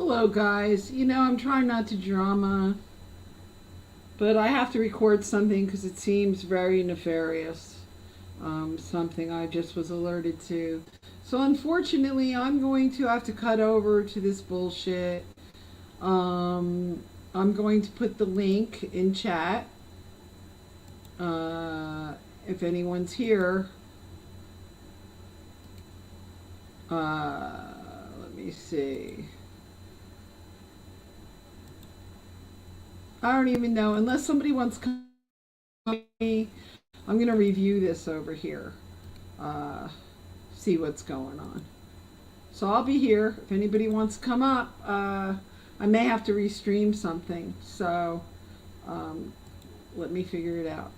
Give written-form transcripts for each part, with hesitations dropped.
Hello, guys. I'm trying not to drama, but I have to record something because it seems very nefarious. Something I just was alerted to. So, unfortunately, I'm going to have to cut over to this bullshit. I'm going to put the link in chat. If anyone's here, let me see. I don't even know. Unless somebody wants to come with me, I'm going to review this over here. See what's going on. So I'll be here. If anybody wants to come up, I may have to restream something. So let me figure it out.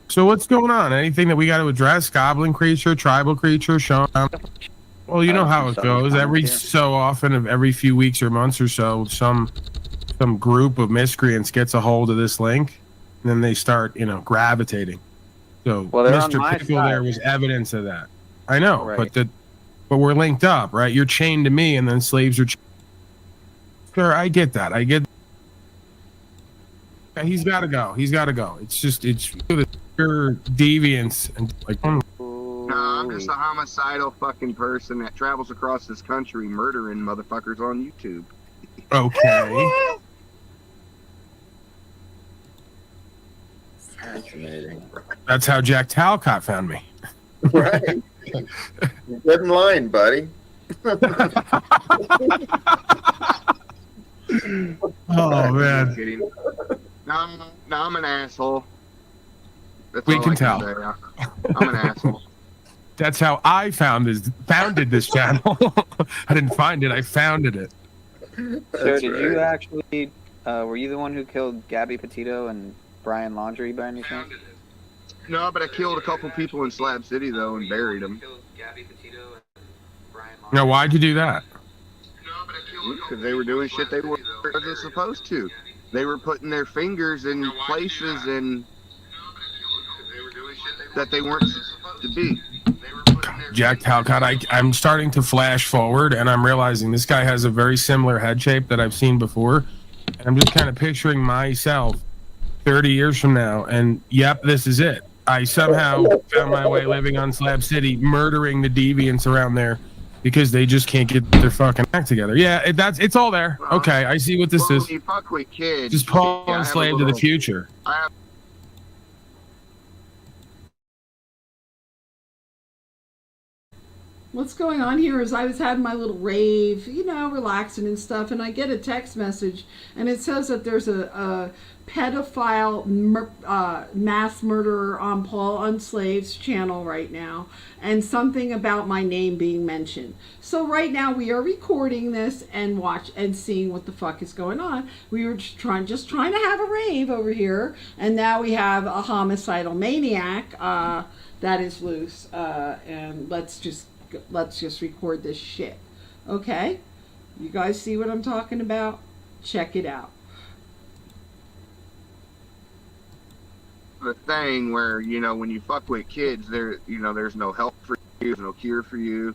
So what's going on? Anything that we got to address? Goblin creature, tribal creature, Sean? Well, you know how it goes. Every so often, of every few weeks or months or so, some group of miscreants gets a hold of this link, and then they start, gravitating. So Mr. Pickle there was evidence of that. I know, right. but we're linked up, right? You're chained to me, and then slaves are. Sure, I get that. He's got to go. It's pure deviance and like. Nah, I'm just a homicidal fucking person that travels across this country murdering motherfuckers on YouTube. Okay. Fascinating. That's how Jack Talcott found me. Right. Good in line, buddy. Oh I'm man, kidding. No, I'm an asshole. That's we all can I tell. say. I'm an asshole. That's how I founded this channel. I didn't find it. I founded it. So did you actually, were you the one who killed Gabby Petito and Brian Laundrie by any chance? No, but I killed a couple people in Slab City though and buried them. Now, why'd you do that? Because they were doing shit they wasn't supposed to. They were putting their fingers in places and that they weren't supposed to be. Jack Talcott, I'm starting to flash forward, and I'm realizing this guy has a very similar head shape that I've seen before. And I'm just kind of picturing myself 30 years from now, and yep, this is it. I somehow found my way living on Slab City, murdering the deviants around there because they just can't get their fucking act together. Yeah, it's all there. Okay, I see what this is. When you fuck with kids, Just Paul and Slave to the future. What's going on here is I was having my little rave, relaxing and stuff, and I get a text message, and it says that there's a pedophile mass murderer on Paul Unslaved's channel right now, and something about my name being mentioned. So right now we are recording this and seeing what the fuck is going on. We were just trying to have a rave over here, and now we have a homicidal maniac that is loose, and let's just record this shit. Okay? You guys see what I'm talking about? Check it out. The thing where, when you fuck with kids, there's no help for you, there's no cure for you.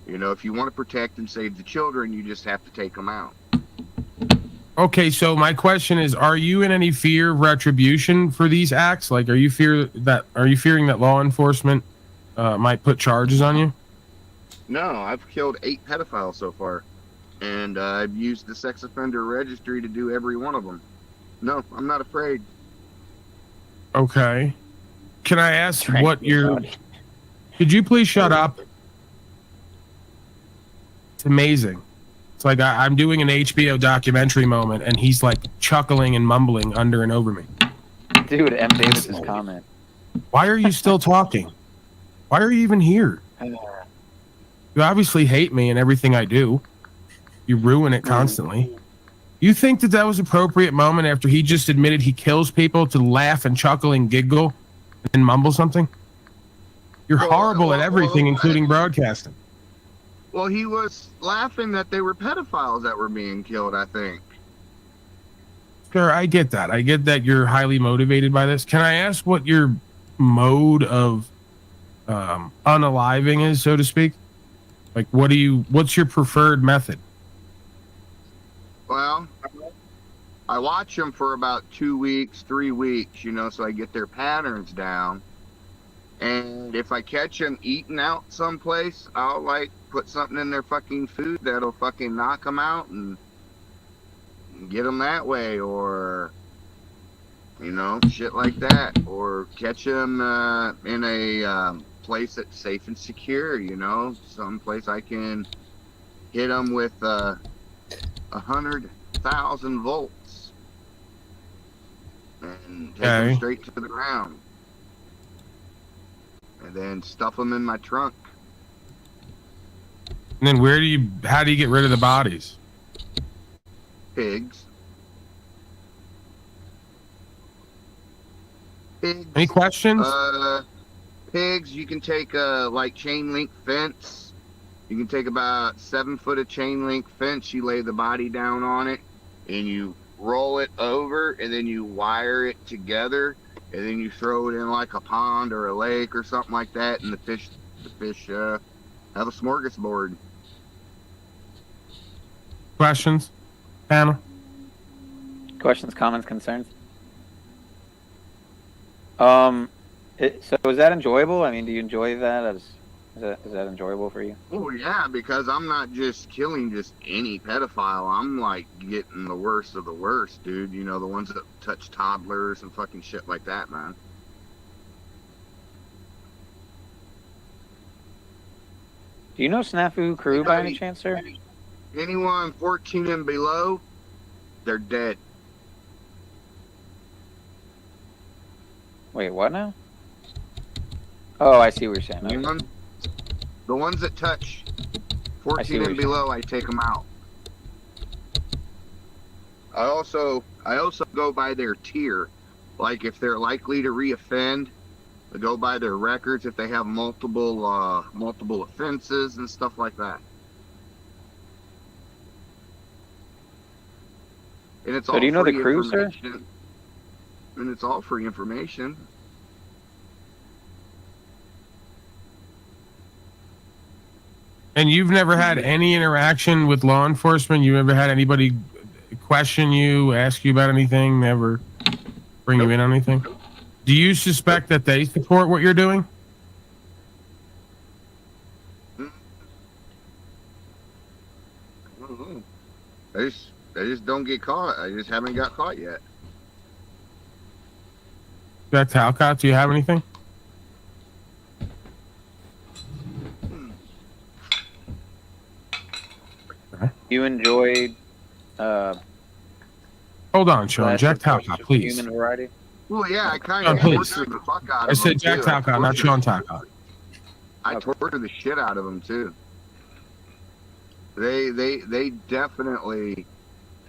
If you want to protect and save the children, you just have to take them out. Okay, so my question is, are you in any fear of retribution for these acts? Like, are you fearing that law enforcement might put charges on you? No, I've killed 8 pedophiles so far, and I've used the sex offender registry to do every one of them. No, I'm not afraid. Okay. Can I ask what your... Could you please shut up? It's amazing. It's like I'm doing an HBO documentary moment, and he's like chuckling and mumbling under and over me. Dude, M. Davis's comment. Why are you still talking? Why are you even here? You obviously hate me and everything I do. You ruin it constantly. You think that was appropriate moment after he just admitted he kills people to laugh and chuckle and giggle and mumble something? You're horrible at everything, including broadcasting. Well, he was laughing that they were pedophiles that were being killed, I think. Sure, I get that. I get that you're highly motivated by this. Can I ask what your mode of unaliving is, so to speak? Like, what's your preferred method? Well, I watch them for about 2 weeks, 3 weeks, so I get their patterns down. And if I catch them eating out someplace, I'll, put something in their fucking food that'll fucking knock them out and get them that way, or, shit like that. Or catch them in a place that's safe and secure, some place I can hit them with 100,000 volts and take them straight to the ground, and then stuff them in my trunk. And then how do you get rid of the bodies? Pigs. Any questions? Pigs, you can take chain link fence. You can take about 7 foot of chain link fence. You lay the body down on it, and you roll it over, and then you wire it together, and then you throw it in like a pond or a lake or something like that, and the fish have a smorgasbord. Questions, panel? Questions, comments, concerns? So is that enjoyable? I mean, do you enjoy that? Is that enjoyable for you? Oh yeah, because I'm not just killing just any pedophile. I'm getting the worst of the worst, dude. The ones that touch toddlers and fucking shit like that, man. Do you know Snafu Crew by any chance, sir? Anyone 14 and below, They're dead. Wait, what now? Oh, I see what you're saying. The Okay. ones- The ones that touch I 14 see what and you're below, I take them out. I also go by their tier. Like if they're likely to reoffend, I go by their records if they have multiple offenses and stuff like that. And it's So all do you know the free crew, sir? information. And it's all free information. And you've never had any interaction with law enforcement? You ever had anybody question you, ask you about anything, never bring you in on anything? Do you suspect that they support what you're doing? I don't know. I just don't get caught. I just haven't got caught yet. Jack Talcott, do you have anything? You enjoyed Hold on, Sean. Clash Jack of Talcott, please. Human variety? Well, yeah, I kind Sean, of please. tortured the fuck out of I said them, Jack too. Talcott, not Sean Talcott. I tortured the shit out of them too. They definitely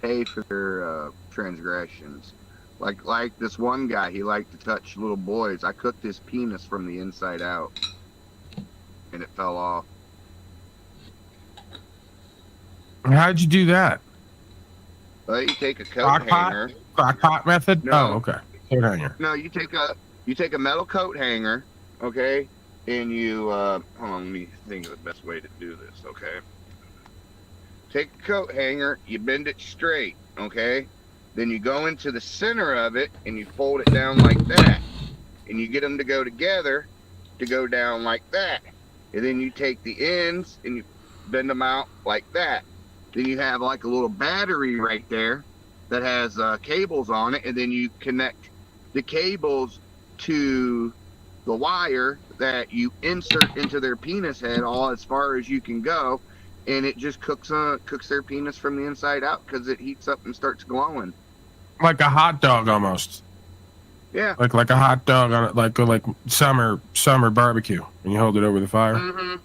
pay for their transgressions. Like this one guy, he liked to touch little boys. I cooked his penis from the inside out, and it fell off. How'd you do that? Well, you take a coat Crock pot? hanger. Crock pot method? No. Oh, okay. Coat hanger. No, you take a metal coat hanger, okay, and you hold on, let me think of the best way to do this, okay. Take the coat hanger, you bend it straight, okay? Then you go into the center of it and you fold it down like that. And you get them to go together to go down like that. And then you take the ends and you bend them out like that. Then you have like a little battery right there that has cables on it, and then you connect the cables to the wire that you insert into their penis head all as far as you can go, and it just cooks their penis from the inside out because it heats up and starts glowing. Like a hot dog almost. Yeah. Like a hot dog on it, like summer barbecue, and you hold it over the fire. Mm-hmm.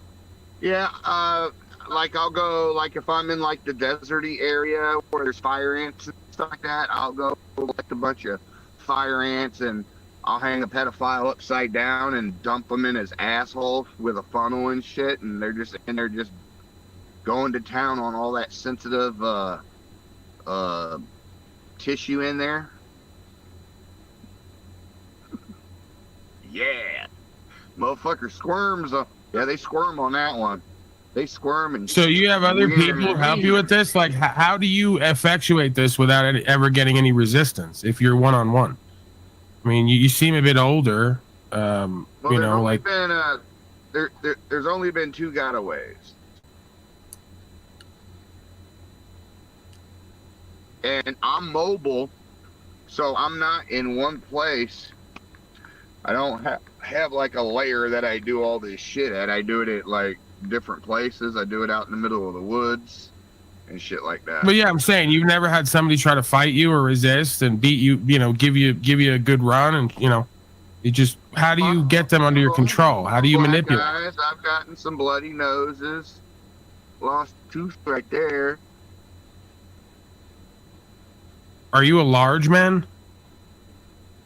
Yeah. Like I'll go, like if I'm in like the deserty area where there's fire ants and stuff like that, I'll go collect a bunch of fire ants and I'll hang a pedophile upside down and dump them in his asshole with a funnel and shit, and they're just going to town on all that sensitive tissue in there. Yeah, motherfucker squirms. Yeah, they squirm on that one. They squirm and. So you have other Yeah. people help you with this? Like, how do you effectuate this without ever getting any resistance if you're one-on-one? I mean, you seem a bit older. Well, You know, like there's only been 2 gotaways. And I'm mobile, so I'm not in one place. I don't have like a layer that I do all this shit at. I do it at like different places. I do it out in the middle of the woods and shit like that. But yeah, I'm saying you've never had somebody try to fight you or resist and beat you, give you a good run, and you just, how do you get them under your control? How do you Black manipulate? Guys, I've gotten some bloody noses, lost a tooth right there. Are you a large man?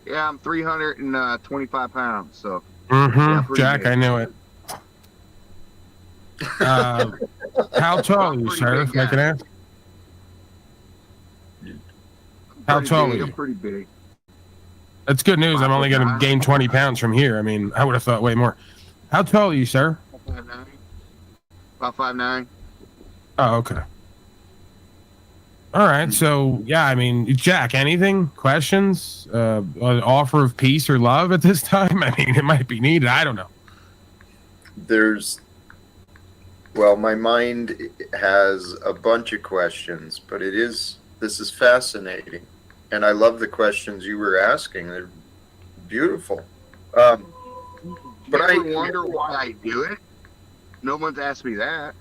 Yeah, I'm 325 pounds, so. Mm-hmm. Yeah, pretty Jack, big. I knew it. How tall are you, Pretty sir? big If I can guy. ask. How Pretty tall big, are you? I'm pretty big. That's good news. I'm only going to gain 20 pounds from here. I mean, I would have thought way more. How tall are you, sir? 5'9". About 5'9". Oh, okay. All right. So, yeah, I mean, Jack, anything? Questions? An offer of peace or love at this time? I mean, it might be needed. I don't know. Well, my mind has a bunch of questions, but this is fascinating. And I love the questions you were asking. They're beautiful. But You ever wonder why I do it? No one's asked me that.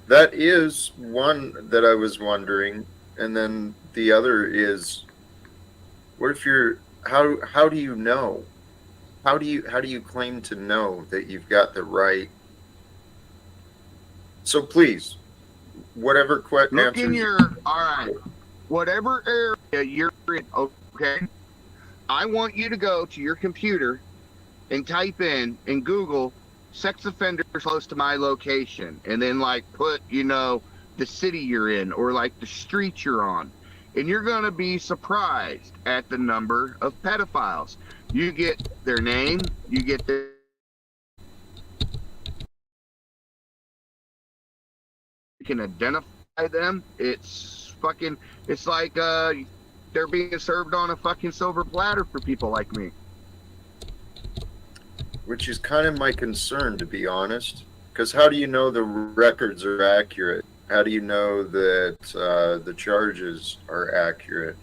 That is one that I was wondering. And then the other is, what if you're, how do you know? How do you claim to know that you've got the right? So please, whatever Look in answers. your, all right, whatever area you're in, okay? I want you to go to your computer and type in Google sex offenders close to my location, and then like put, you know, the city you're in or like the street you're on. And you're going to be surprised at the number of pedophiles. You get their name, you get their, you can identify them. It's fucking, it's like they're being served on a fucking silver platter for people like me. Which is kind of my concern, to be honest. Because how do you know the records are accurate? How do you know that the charges are accurate?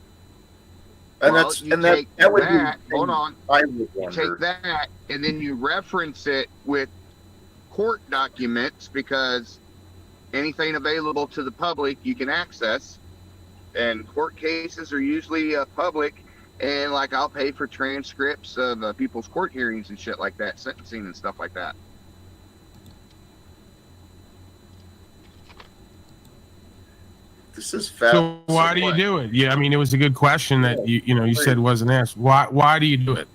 And well, that's you and take that would that. be, Hold on. I would You wonder. take that and then you reference it with court documents, because anything available to the public you can access, and court cases are usually public. And like, I'll pay for transcripts of people's court hearings and shit like that, sentencing and stuff like that. This is So why do you do it? Yeah, I mean, it was a good question that you said wasn't asked. Why do you do it?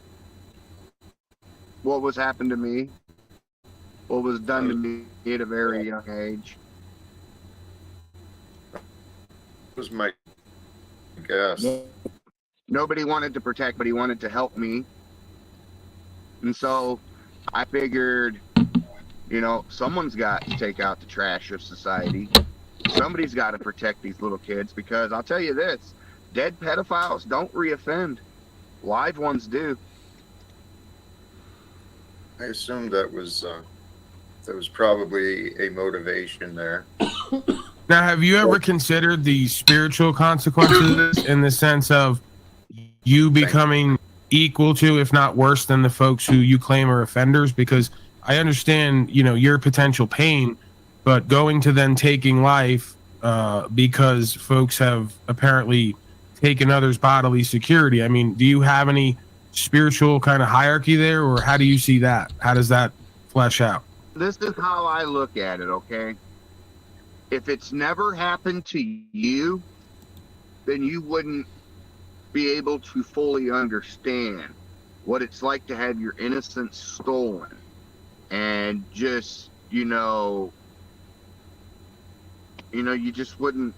What was happened to me? What was done to me at a very young age? Was my guess. Nobody wanted to protect, but he wanted to help me. And so I figured, you know, someone's got to take out the trash of society. Somebody's got to protect these little kids, because I'll tell you this, dead pedophiles don't reoffend. Live ones do. I assume that was probably a motivation there. Now, have you ever considered the spiritual consequences in the sense of you becoming equal to, if not worse than, the folks who you claim are offenders? Because I understand, your potential pain, but going to then taking life because folks have apparently taken others' bodily security. I mean, do you have any spiritual kind of hierarchy there, or how do you see that? How does that flesh out? This is how I look at it, okay? If it's never happened to you, then you wouldn't be able to fully understand what it's like to have your innocence stolen, and just, you just wouldn't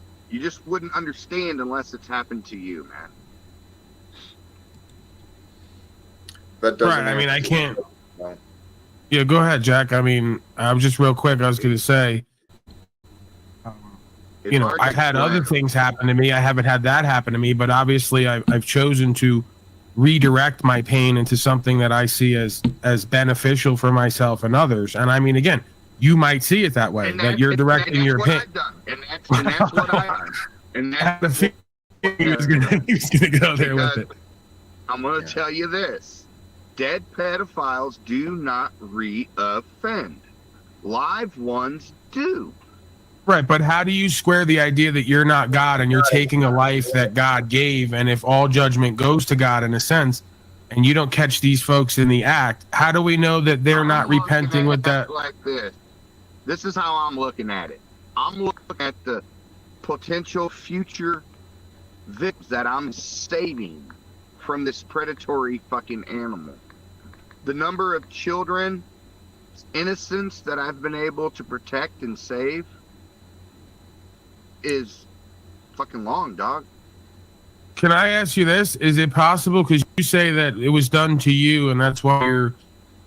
understand unless it's happened to you, man. That doesn't. Right. I mean, I can't. No. Yeah, go ahead, Jack. I mean, I'm just real quick. I was going to say, I've had other things happen to me. I haven't had that happen to me, but obviously I've chosen to redirect my pain into something that I see as beneficial for myself and others. And I mean, again, you might see it that way, that you're directing your pain. And that's what I've done. And that's he was gonna go there with it. I'm going to tell you this. Dead pedophiles do not re-offend. Live ones do. Right, but how do you square the idea that you're not God and you're taking a life that God gave, and if all judgment goes to God in a sense, and you don't catch these folks in the act, how do we know that they're not repenting with that? Like this. This is how I'm looking at it. I'm looking at the potential future victims that I'm saving from this predatory fucking animal. The number of children, innocence that I've been able to protect and save is fucking long, dog. Can I ask you this? Is it possible, because you say that it was done to you and that's why you're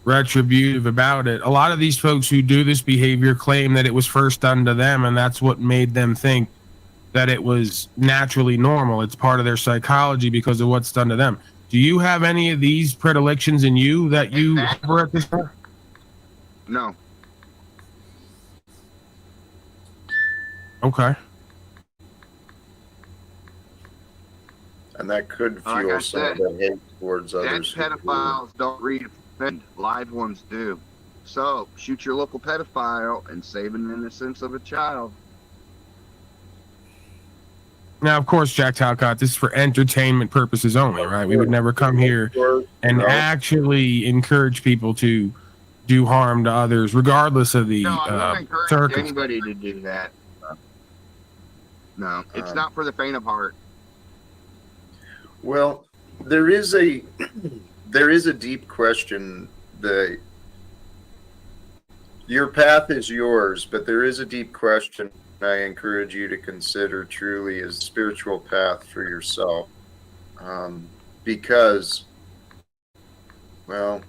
retributive about it, a lot of these folks who do this behavior claim that it was first done to them and that's what made them think that it was naturally normal. It's part of their psychology because of what's done to them. Do you have any of these predilections in you that you harbor at this time? No. Okay. And that could Like fuel I some of said, the hate towards others. Dead pedophiles don't re-offend. Live ones do. So, shoot your local pedophile and save an innocence of a child. Now, of course, Jack Talcott, this is for entertainment purposes only, right? We would never come here and actually encourage people to do harm to others, regardless of the No, I'm not encouraging anybody to do that. No, it's not for the faint of heart. Well, there is a deep question. Your path is yours, but there is a deep question I encourage you to consider truly as a spiritual path for yourself. Because, well,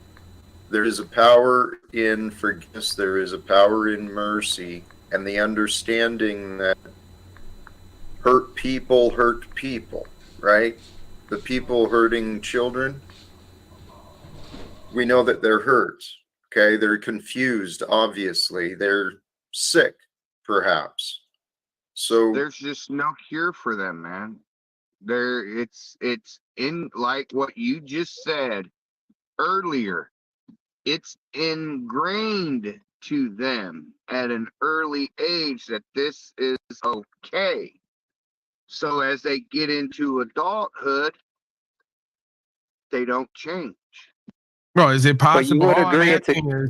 there is a power in forgiveness, there is a power in mercy, and the understanding that hurt people, right? The people hurting children, we know that they're hurt, okay? They're confused, obviously. They're sick, perhaps. So there's just no cure for them, man. It's in, like what you just said earlier, it's ingrained to them at an early age that this is okay. So as they get into adulthood, they don't change. Well, is it possible? But you would agree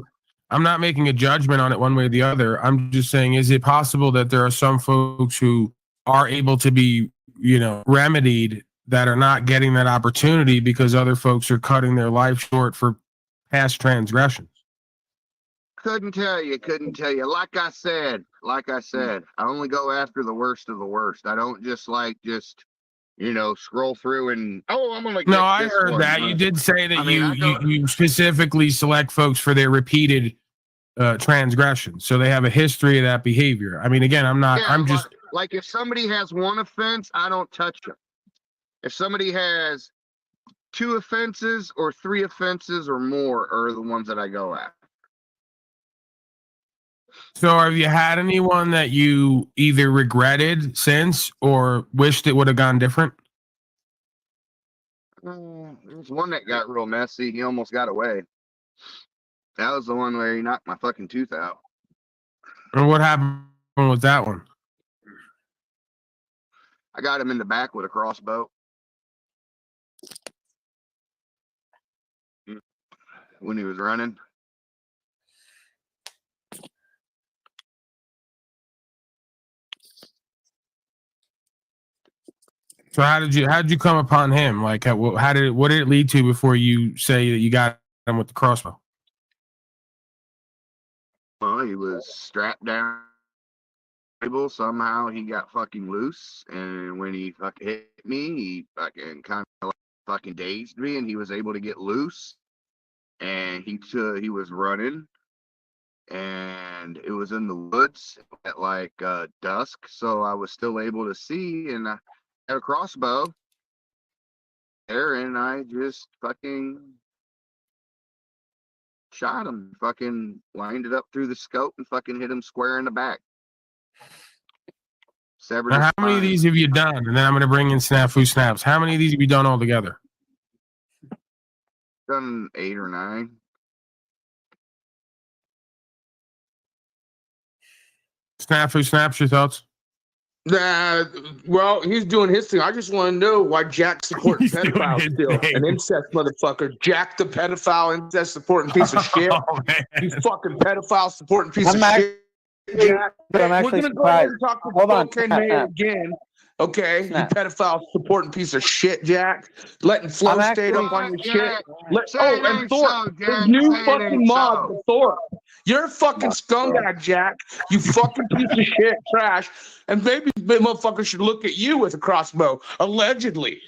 I'm not making a judgment on it one way or the other. I'm just saying, is it possible that there are some folks who are able to be, remedied that are not getting that opportunity because other folks are cutting their life short for past transgressions? Couldn't tell you. Like I said, I only go after the worst of the worst. I don't just scroll through and I'm gonna get I this heard one. that. You did say that you specifically select folks for their repeated transgressions, so they have a history of that behavior. I mean, again, I'm just like if somebody has one offense, I don't touch them. If somebody has 2 offenses or 3 offenses or more, are the ones that I go after. So have you had anyone that you either regretted since or wished it would have gone different? There's one that got real messy. He almost got away. That was the one where he knocked my fucking tooth out. And what happened with that one? I got him in the back with a crossbow. When he was running. So how did you come upon him? Like, what did it lead to before you say that you got him with the crossbow? Well, he was strapped down. Somehow he got fucking loose, and when he fucking hit me, he fucking kind of fucking dazed me, and he was able to get loose. And he was running, and it was in the woods at like dusk, so I was still able to see, and I had a crossbow there, and I just fucking shot him, fucking lined it up through the scope and fucking hit him square in the back. Severed. Now, how many of these have you done? And then I'm going to bring in Snafu Snaps. How many of these have you done all together? Done 8 or 9. Snafu Snaps, your thoughts? Well, he's doing his thing. I just want to know why Jack supports pedophiles still. An incest motherfucker. Jack the pedophile, incest supporting piece of shit. You fucking pedophile supporting piece of shit. Jack. I'm actually We're going to go ahead surprised. and talk to Hold on. Cocaine Mayor again. Okay, you pedophile supporting piece of shit, Jack. Letting Flow stay up on your shit. And Thorpe, his new fucking mod, Thorpe. You're a fucking scumbag, Jack. You fucking piece of shit, trash. And maybe the motherfucker should look at you with a crossbow, allegedly.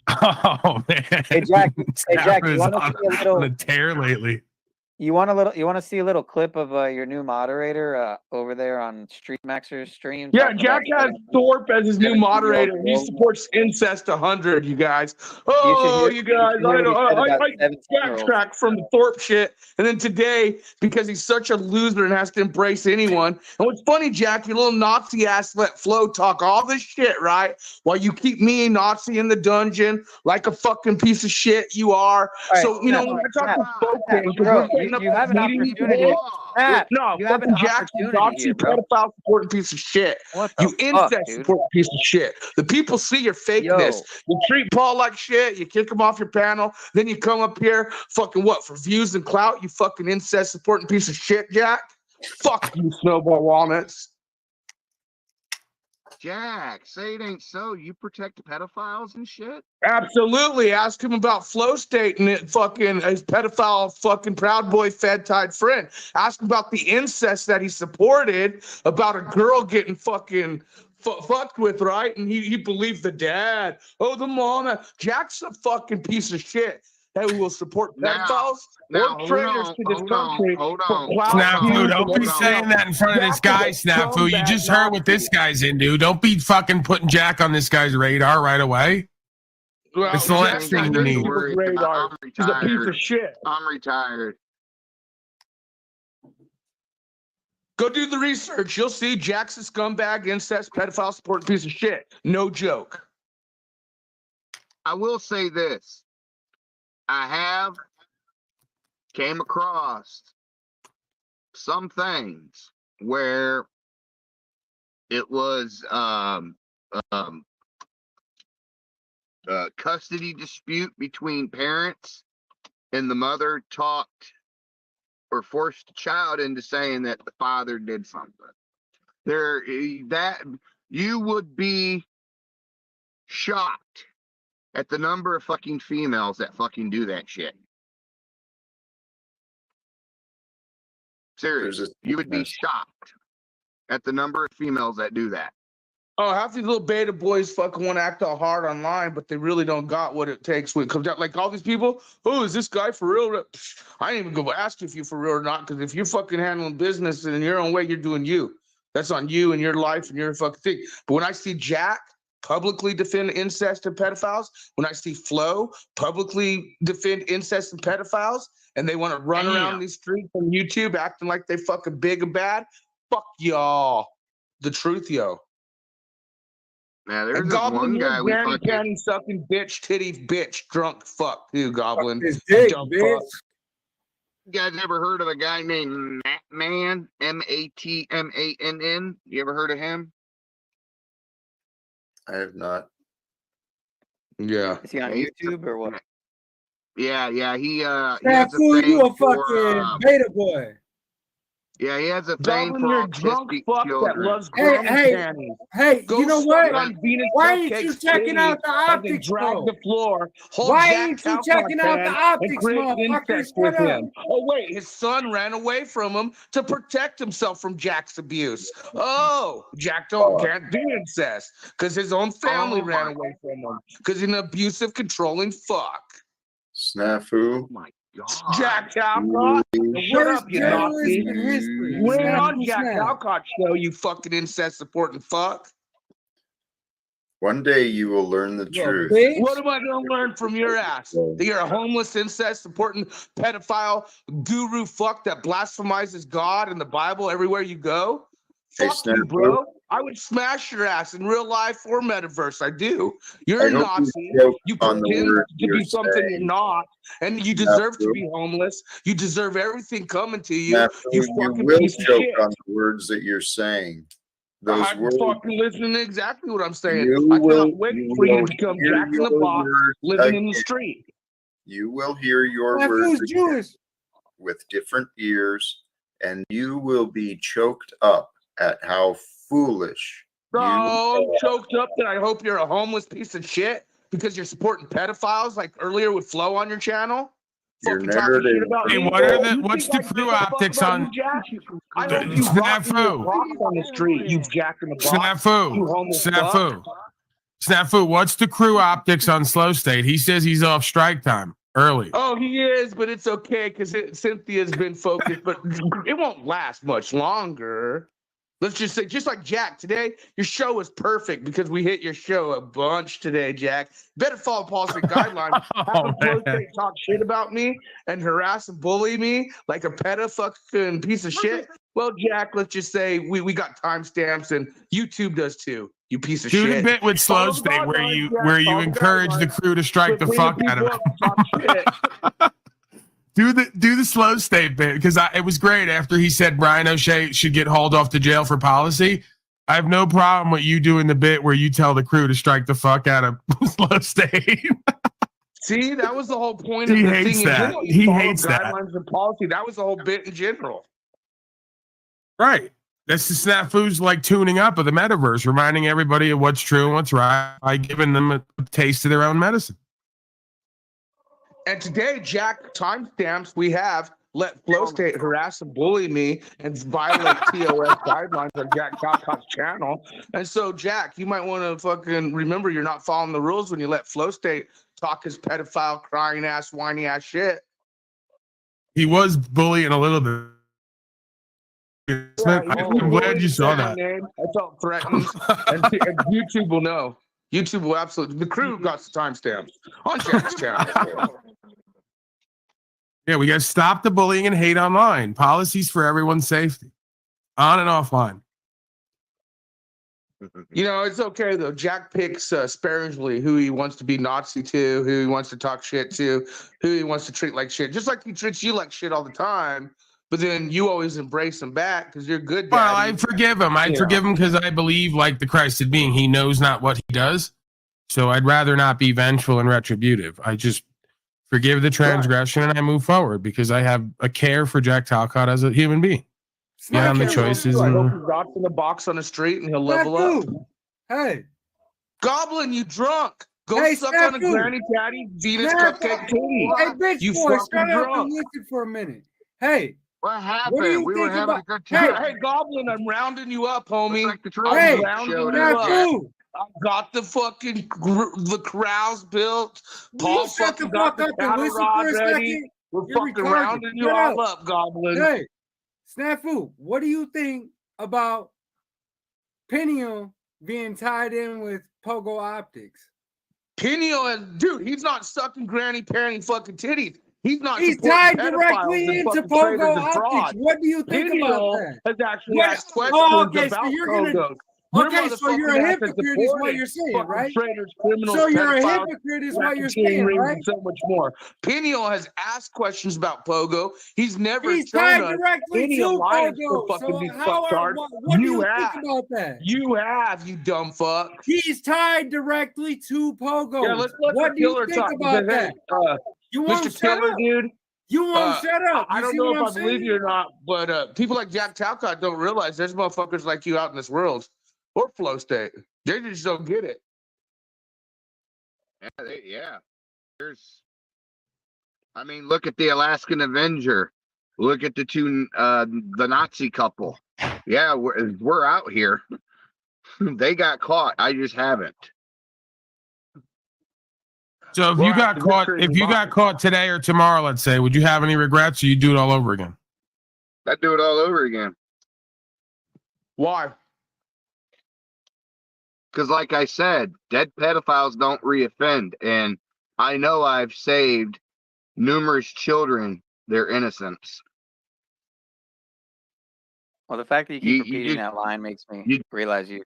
Oh man. Hey Jack, you want to see a little on a tear lately? You want to see a little clip of your new moderator over there on Street Maxer's stream? Yeah, Jack has Thorpe as his new moderator. He supports incest 100. You guys. Oh, you guys! I backtrack from the Thorpe shit, and then today, because he's such a loser and has to embrace anyone. And what's funny, Jack, your little Nazi ass let Flo talk all this shit, right? While you keep me Nazi in the dungeon like a fucking piece of shit you are. Right, so when I talk to Flo, getting up you have an meeting opportunity. today. Matt, No, you have an fucking Jackson, opportunity Nazi, here, bro. pedophile supporting piece of shit. What the You fuck, incest dude? supporting piece of shit. The people see your fakeness. You treat Paul like shit. You kick him off your panel. Then you come up here, fucking what, for views and clout? You fucking incest supporting piece of shit, Jack. Fuck you, Snowball Walnuts. Jack, say it ain't so. You protect the pedophiles and shit? Absolutely. Ask him about Flow State and it fucking his pedophile fucking Proud Boy Fed-tied friend. Ask him about the incest that he supported, about a girl getting fucking fucked with, right? And he believed the dad. Oh, the mom. Jack's a fucking piece of shit that will support pedophiles or traitors to this country. Hold on. Snafu, don't be saying that in front of this guy, Snafu. You just heard what this guy's into. Don't be fucking putting Jack on this guy's radar right away. Well, It's the last thing you need. Radar. He's a piece of shit. I'm retired. Go do the research. You'll see Jack's a scumbag, incest, pedophile, supporting piece of shit. No joke. I will say this. I have came across some things where it was custody dispute between parents, and the mother talked or forced the child into saying that the father did something. That you would be shocked at the number of fucking females that fucking do that shit. Seriously, you would be shocked at the number of females that do that. Oh, half these little beta boys fucking want to act all hard online, but they really don't got what it takes when it comes out. Like all these people, oh, is this guy for real? I ain't even go ask you if you're for real or not, because if you're fucking handling business in your own way, you're doing you. That's on you and your life and your fucking thing. But when I see Jack publicly defend incest and pedophiles, when I see Flo publicly defend incest and pedophiles, and they want to run around these streets on YouTube acting like they fucking big and bad, fuck y'all. The truth, yo. Now there's this one guy we fucking candy sucking bitch, titty bitch, drunk fuck too, Goblin. His dick, Dumb bitch. fuck. You guys ever heard of a guy named Matman? Matmann? You ever heard of him? I have not. Yeah. Is he on YouTube or what? Yeah. He has a Snafu, thing you a for, fucking beta boy. yeah, he has a thing Goblin, for you're a drunk autistic fuck that children. loves Hey, grandma hey, panties. Hey, Go you know suck what? on Venus Why ain't you Cupcake's checking out the titties and then optics, drag bro? the floor? Hold Why Jack ain't you Calcott checking out the hand optics, and create motherfucker? incest Shut with up. him? Oh wait, his son ran away from him to protect himself from Jack's abuse. Oh, Jack can't do incest because his own family ran away from him because he's an abusive, controlling fuck. Snafu. Oh my God. Jack Calcott, shut Worst up, you journalist Nazi. in history. You ain't Snap on to Jack snap. Calcott show, you fucking incest supporting fuck. One day you will learn the Yo, truth. bitch. What am I gonna learn from your ass? That you're a homeless, incest supporting pedophile guru fuck that blasphemizes God and the Bible everywhere you go? Hey, Fuck you, Snafu. bro. I would smash your ass in real life or metaverse. I do. You're I a hope Nazi. joke You on the pretend word to be you're something saying. you're not, and you deserve to Snafu. be homeless. You deserve everything coming to you. Snafu, You you fucking will piece of choke shit. on the words that you're saying. Those I'm words. fucking listening to exactly what I'm saying. You I will- cannot wait you for you will to become hear Jack in the your Box, words living in the again. street. You will hear your Snafu's words again Jewish. with different ears, and you will be choked up at how foolish So you choked up that I hope you're a homeless piece of shit because you're supporting pedophiles like earlier with Flo on your channel. Your Fucking talking shit narrative. about Hey, me. what's the crew optics on? on You, Jack? I hope you rock me Snafu? with rocks on the street, you Jack in the Box. You Snafu? homeless Snafu? fuck. Snafu, what's the crew optics on Slow State? He says he's off strike time early. Oh, he is, but it's okay because Cynthia's been focused, but it won't last much longer. Let's just say, just like Jack, today, your show was perfect because we hit your show a bunch today, Jack. Better follow policy guidelines. Have a Flow State talk shit about me and harass and bully me like a fucking piece of shit. Well, Jack, let's just say we got timestamps and YouTube does too. You piece of Do shit. the bit with Slow Follow the State where guidelines, you Jack. where you Follow the encourage the guidelines. crew to strike the Quit bringing fuck out people of up and talk shit. him. Do the slow state bit because it was great after he said Brian O'Shea should get hauled off to jail for policy. I have no problem with you doing the bit where you tell the crew to strike the fuck out of slow state. See, that was the whole point He of the hates thing. that. In general. He Follow hates that. guidelines and policy. That was the whole bit in general. Right. That's the snafus like tuning up of the metaverse, reminding everybody of what's true and what's right by giving them a taste of their own medicine. And today, Jack timestamps we have let Flow State harass and bully me and violate TOS guidelines on Jack Calcott's channel. And so, Jack, you might want to fucking remember you're not following the rules when you let Flow State talk his pedophile, crying ass, whiny ass shit. He was bullying a little bit. Yeah, I'm glad you saw that. I felt threatened, and YouTube will know. YouTube will absolutely. The crew got the timestamps on Jack's channel. Yeah, we got to stop the bullying and hate online. Policies for everyone's safety, on and offline. You know, it's okay though. Jack picks sparingly who he wants to be Nazi to, who he wants to talk shit to, who he wants to treat like shit. Just like he treats you like shit all the time. But then you always embrace him back because you're good. Daddy. Well, I forgive him. I forgive him because I believe, like the Christed being, he knows not what he does. So I'd rather not be vengeful and retributive. I just forgive the transgression and I move forward because I have a care for Jack Talcott as a human being. Yeah, on the choices. I hope he drops in the box on the street and he'll level up. Hey, Goblin, you drunk? Go Hey, suck Snafu. on a granny patty Venus Snafu. cupcake titty. hey, bitch You boy, fucking shut up drunk. and listen for a minute. Hey, What happened? What do you We were think having about- a good Hey, time. hey, Goblin, I'm rounding you up, homie. Like the Hey, Trojan rounding showed you up. up. Snafu, I got the fucking the corrals built. will Paul you shut the fucking got fuck the up and cattle listen rod for a ready. second? We're You're fucking retarded. rounding you Shut all up. up, Goblin. Hey, Snafu, what do you think about Peniel being tied in with Pogo Optics? Peniel is, dude, he's not sucking granny panty fucking titties. He's not. He's supporting tied pedophiles directly and into fucking Pogo traitors and Optics. frauds. What do you think Peniel about that? has actually What- asked questions Oh, okay, so about you're gonna- Pogos. Your Okay, so you're a motherfucking ass has hypocrite is what supported you're saying, fucking right? traitors, criminals, So you're a pedophiles, hypocrite is what you're racketeering saying, rings, right? and so much more. Peniel has asked questions about Pogo. He's never He's shown tied us directly any to alliance Pogo. for fucking So these how are, fucktards. what do You you have. think about that? You have, you dumb fuck. He's tied directly to Pogo. Yeah, let's let What the do you killer think talk. about Because, that? You won't Mr. shut Killer, up. dude. You won't shut up. I You don't see know what if I'm I believe saying? you or not, but people like Jack Talcott don't realize there's motherfuckers like you out in this world or Flow State. They just don't get it. Yeah. There's. I mean, look at the Alaskan Avenger. Look at the two, the Nazi couple. Yeah, we're out here. They got caught. I just haven't. So if you got caught today or tomorrow, let's say, would you have any regrets or you do it all over again? I'd do it all over again. Why? Because, like I said, dead pedophiles don't reoffend, and I know I've saved numerous children their innocence. Well, the fact that you keep You repeating just- that line makes me realize you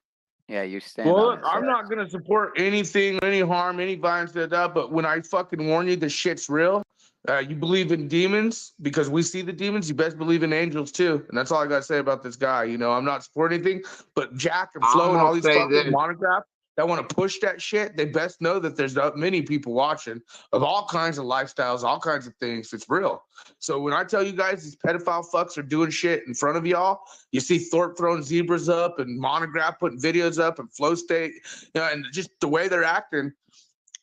stand Well, on look, it. I'm not gonna support anything, any harm, any violence to that. But when I fucking warn you, the shit's real. You believe in demons because we see the demons. You best believe in angels too, and that's all I gotta say about this guy. You know, I'm not supporting anything, but Jack and Flo and all these fucking monographs that want to push that shit, they best know that there's many people watching of all kinds of lifestyles, all kinds of things. It's real. So when I tell you guys these pedophile fucks are doing shit in front of y'all, you see Thorpe throwing zebras up and Monograph putting videos up and Flow State, you know, and just the way they're acting.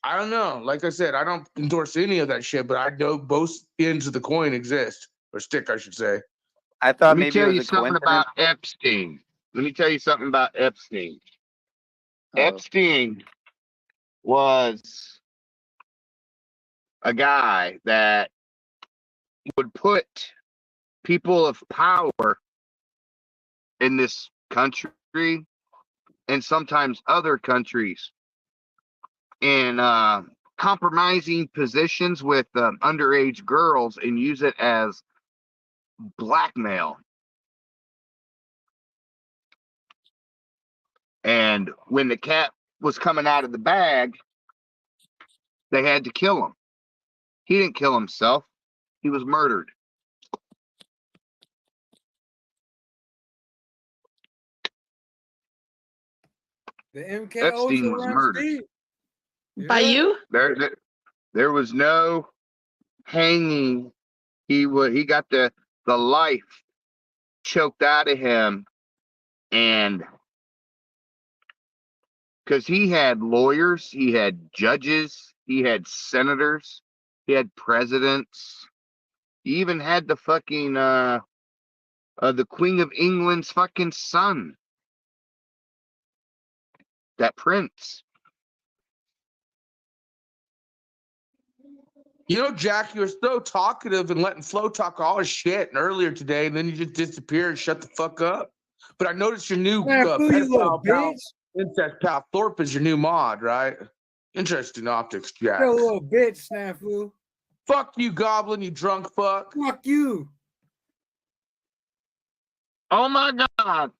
I don't know. Like I said, I don't endorse any of that shit, but I know both ends of the coin exist, or stick, I should say. I thought Let me maybe tell it you was a something coincidence. about Epstein. Let me tell you something about Epstein. Epstein was a guy that would put people of power in this country and sometimes other countries in compromising positions with underage girls and use it as blackmail. And when the cat was coming out of the bag, they had to kill him. He didn't kill himself. He was murdered. The MK Epstein Ultra was runs murdered. deep. By you? There was no hanging. He got the life choked out of him, and because he had lawyers, he had judges, he had senators, he had presidents, he even had the fucking the Queen of England's fucking son, that prince. You know, Jack, you're so talkative and letting Flo talk all his shit earlier today, and then you just disappear and shut the fuck up. But I noticed your new Man, fool, you little pedophile pal, bitch. incest pal Thorpe is your new mod, right? Interesting optics, Jack. You're a little bitch, Snafu. Fuck you, Goblin, you drunk fuck. Fuck you. Oh my God.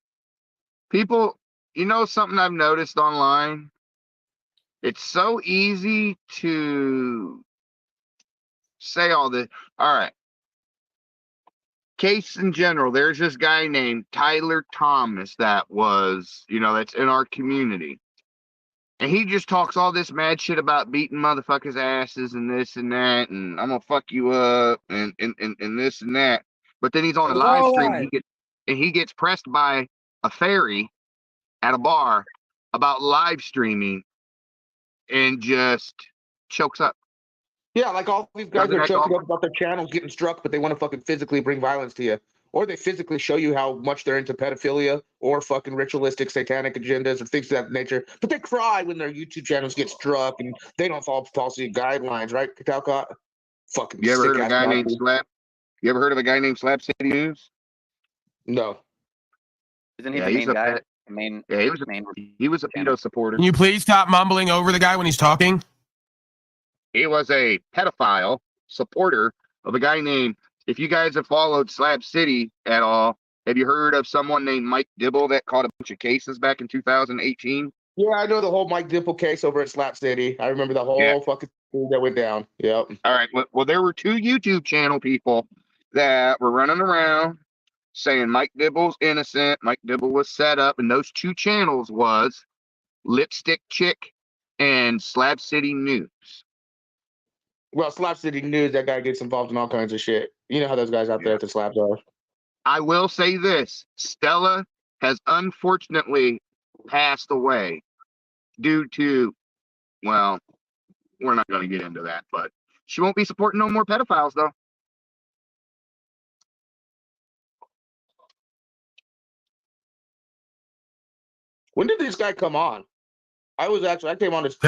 People, you know something I've noticed online? It's so easy to say all this. All right. Case in general, there's this guy named Tyler Thomas that's in our community. And he just talks all this mad shit about beating motherfuckers' asses and this and that, and I'm gonna fuck you up and this and that. But then he's on a live stream and he gets pressed by a fairy at a bar about live streaming and just chokes up. Yeah, like all these guys are joking about their channels getting struck, but they want to fucking physically bring violence to you. Or they physically show you how much they're into pedophilia or fucking ritualistic satanic agendas or things of that nature. But they cry when their YouTube channels get struck and they don't follow policy guidelines, right, Talcott? Fucking You ever heard of a guy named named Slap? You ever heard of a guy named Slap City News? No. Isn't he the main guy? He was a pedo supporter. Can you please stop mumbling over the guy when he's talking? He was a pedophile supporter of a guy named, if you guys have followed Slab City at all, have you heard of someone named Mike Dibble that caught a bunch of cases back in 2018? Yeah, I know the whole Mike Dibble case over at Slap City. I remember the whole fucking thing that went down. Yep. All right. Well, there were two YouTube channel people that were running around saying Mike Dibble's innocent. Mike Dibble was set up, and those two channels was Lipstick Chick and Slab City News. Well, Slap City News, that guy gets involved in all kinds of shit. You know how those guys out there at the slabs are. I will say this. Stella has unfortunately passed away due to, well, we're not going to get into that, but she won't be supporting no more pedophiles, though. When did this guy come on? I came on this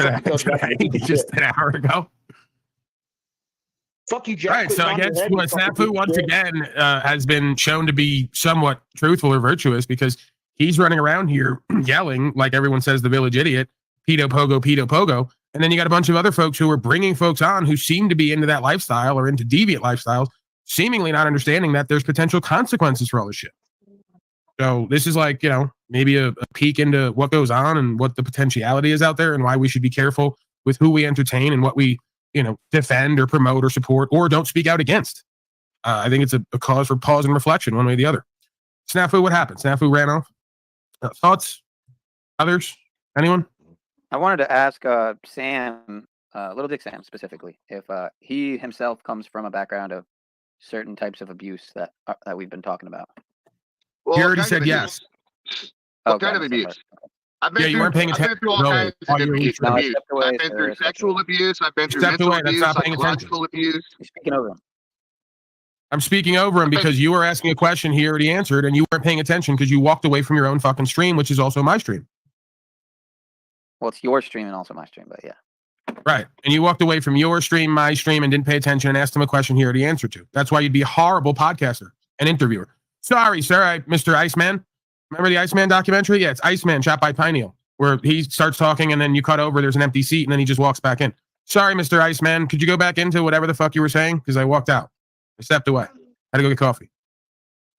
just an hour ago. Fuck you, Jack. Right, so I guess Snafu once again has been shown to be somewhat truthful or virtuous because he's running around here yelling, like everyone says, the village idiot, pedo pogo, and then you got a bunch of other folks who are bringing folks on who seem to be into that lifestyle or into deviant lifestyles, seemingly not understanding that there's potential consequences for all this shit. So this is like, maybe a peek into what goes on and what the potentiality is out there and why we should be careful with who we entertain and what we defend or promote or support or don't speak out against. I think it's a cause for pause and reflection one way or the other. Snafu, what happened? Snafu ran off. Thoughts? Others? Anyone? I wanted to ask Sam, Little Dick Sam specifically, if he himself comes from a background of certain types of abuse that we've been talking about. Well, he already said yes. What kind of abuse? You weren't paying attention. I've been through all kinds of abuse. I've been through sexual abuse. I've been through mental abuse, psychological abuse. You're speaking over him. I'm speaking over him because you were asking a question he already answered, and you weren't paying attention because you walked away from your own fucking stream, which is also my stream. Well, it's your stream and also my stream, but yeah. Right. And you walked away from your stream, my stream, and didn't pay attention and asked him a question he already answered to. That's why you'd be a horrible podcaster and interviewer. Sorry, sir, Mr. Iceman. Remember the Iceman documentary? Yeah, it's Iceman, shot by Pineal, where he starts talking and then you cut over, there's an empty seat, and then he just walks back in. Sorry, Mr. Iceman. Could you go back into whatever the fuck you were saying? Because I walked out. I stepped away. Had to go get coffee.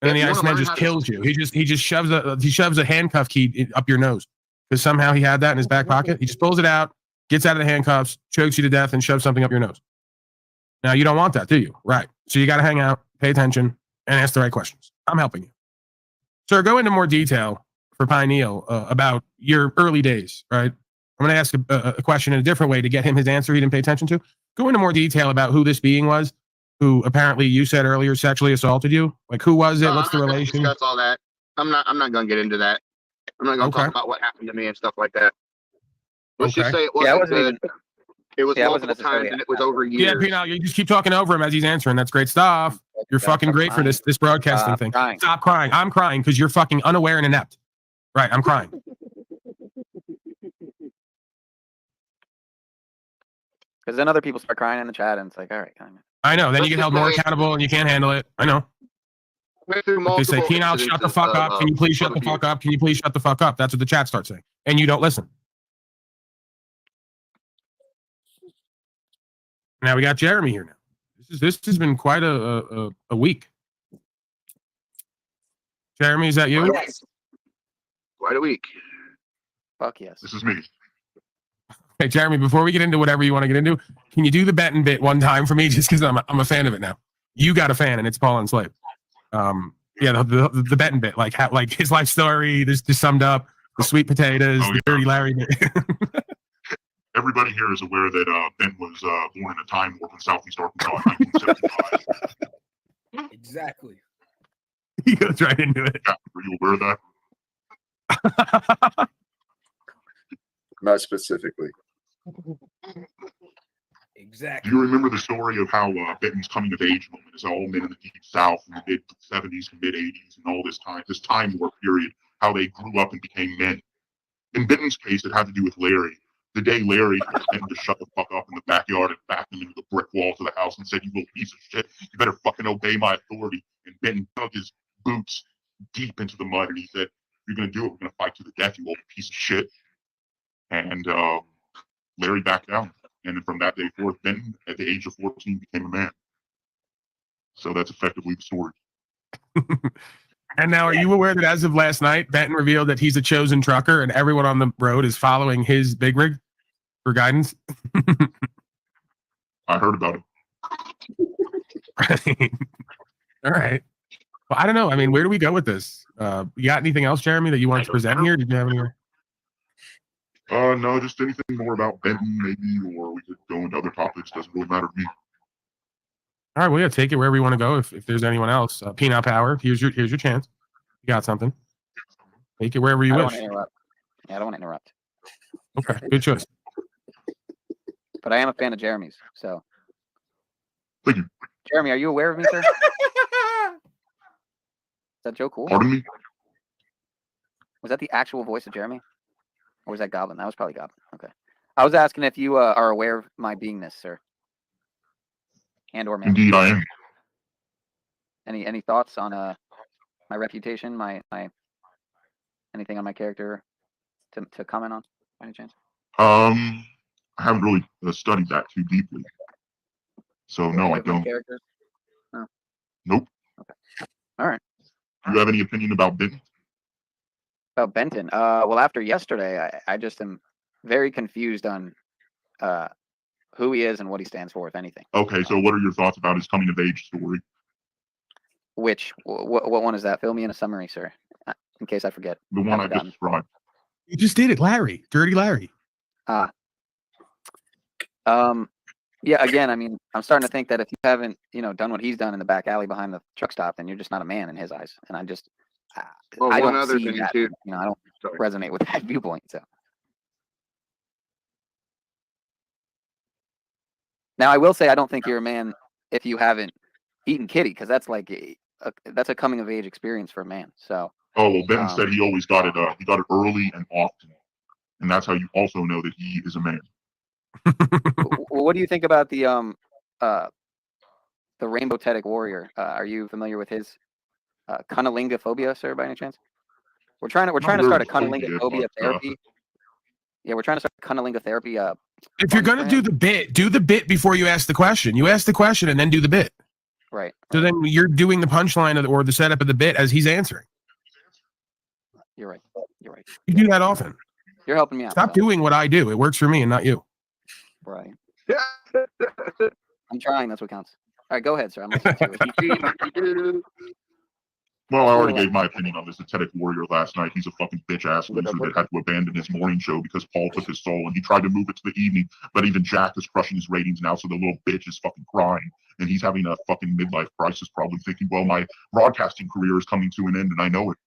And then the Iceman just kills you. He just shoves a handcuff key up your nose. Because somehow he had that in his back pocket. He just pulls it out, gets out of the handcuffs, chokes you to death, and shoves something up your nose. Now, you don't want that, do you? Right. So you got to hang out, pay attention, and ask the right questions. I'm helping you. Sir, go into more detail for Pineal about your early days, right? I'm going to ask a question in a different way to get him his answer he didn't pay attention to. Go into more detail about who this being was, who apparently you said earlier sexually assaulted you. Like, who was it? What's the relation? Discuss all that. I'm not going to get into that. I'm not going to talk about what happened to me and stuff like that. Let's just say it wasn't good. It was multiple times and it was over years. Yeah, Pino, you just keep talking over him as he's answering. That's great stuff. You're fucking great for this broadcasting thing. Crying. Stop crying. I'm crying because you're fucking unaware and inept. Right, I'm crying. Because then other people start crying in the chat, and it's like, all right. I know. Then you get held more accountable, and you can't handle it. I know. They say, Pino, shut the fuck up. Can you please shut the fuck up? Can you please shut the fuck up? That's what the chat starts saying. And you don't listen. Now we got Jeremy here now. This has been quite a week. Jeremy, is that you? Quite a week. Fuck yes. This is me. Hey, Jeremy, before we get into whatever you want to get into, can you do the Benton bit one time for me? Just because I'm a fan of it now. You got a fan, and it's Paul and Slave. Yeah, the Benton bit, like his life story. This just summed up the sweet potatoes, the Dirty Larry bit. Everybody here is aware that Ben was born in a time warp in Southeast Arkansas in 1975. Exactly. He goes right into it. Yeah, were you aware of that? Not specifically. Exactly. Do you remember the story of how Benton's coming of age moment is all men in the deep South in the mid 70s and mid 80s and all this time warp period, how they grew up and became men? In Benton's case, it had to do with Larry. The day Larry told Benton to shut the fuck up in the backyard and backed him into the brick wall to the house and said, "You little piece of shit, you better fucking obey my authority." And Benton dug his boots deep into the mud and he said, "You're going to do it. We're going to fight to the death, you old piece of shit." And Larry backed down. And from that day forth, Benton, at the age of 14, became a man. So that's effectively the story. And now, are you aware that as of last night, Benton revealed that he's a chosen trucker and everyone on the road is following his big rig for guidance? I heard about it. Right. All right. Well, I don't know. I mean, where do we go with this? You got anything else, Jeremy, that you wanted to present here? Did you have any? No, just anything more about Benton, maybe, or we could go into other topics. Doesn't really matter to me. All right, well, yeah, take it wherever you want to go. If there's anyone else, Peanut Power, here's your chance. You got something? Take it wherever you wish. I don't want to interrupt. Okay, good choice. But I am a fan of Jeremy's, so. Thank you. Jeremy, are you aware of me, sir? Is that Joe Cool? Pardon me? Was that the actual voice of Jeremy? Or was that Goblin? That was probably Goblin. Okay. I was asking if you are aware of my beingness, sir. And or man. Indeed, I am. Any thoughts on my reputation, my anything on my character to comment on by any chance? I haven't really studied that too deeply. So no, I don't. Characters? No. Nope. Okay. All right. Do you have any opinion about Benton? About Benton? Well, after yesterday, I just am very confused on who he is and what he stands for, if anything. Okay, so what are your thoughts about his coming of age story? What one is that? Fill me in a summary, sir, in case I forget. The one I just described. You just did it, Larry. Dirty Larry. Yeah, again, I mean, I'm starting to think that if you haven't, done what he's done in the back alley behind the truck stop, then you're just not a man in his eyes. And I just, I don't see that. Too. I don't resonate with that viewpoint. So now I will say I don't think you're a man if you haven't eaten kitty, because that's like that's a coming of age experience for a man. So. Oh well, Ben said he always got it. He got it early and often, and that's how you also know that he is a man. Well, what do you think about the Rainbow Tedic Warrior? Are you familiar with his cunnilingophobia, sir, by any chance? We're trying to start a cunnilingophobia therapy. Yeah, we're trying to start cunnilingophobia. If you're gonna do the bit before you ask the question. You ask the question and then do the bit. Right. So then you're doing the punchline or the setup of the bit as he's answering. You're right. You do that often. You're helping me out. Stop doing what I do. It works for me and not you. Right. I'm trying. That's what counts. right, go ahead, sir. I'm listening to you. Well, I already gave my opinion on this aesthetic warrior last night. He's a fucking bitch-ass loser that had to abandon his morning show because Paul took his soul, and he tried to move it to the evening, but even Jack is crushing his ratings now, so the little bitch is fucking crying, and he's having a fucking midlife crisis, probably thinking, well, my broadcasting career is coming to an end, and I know it.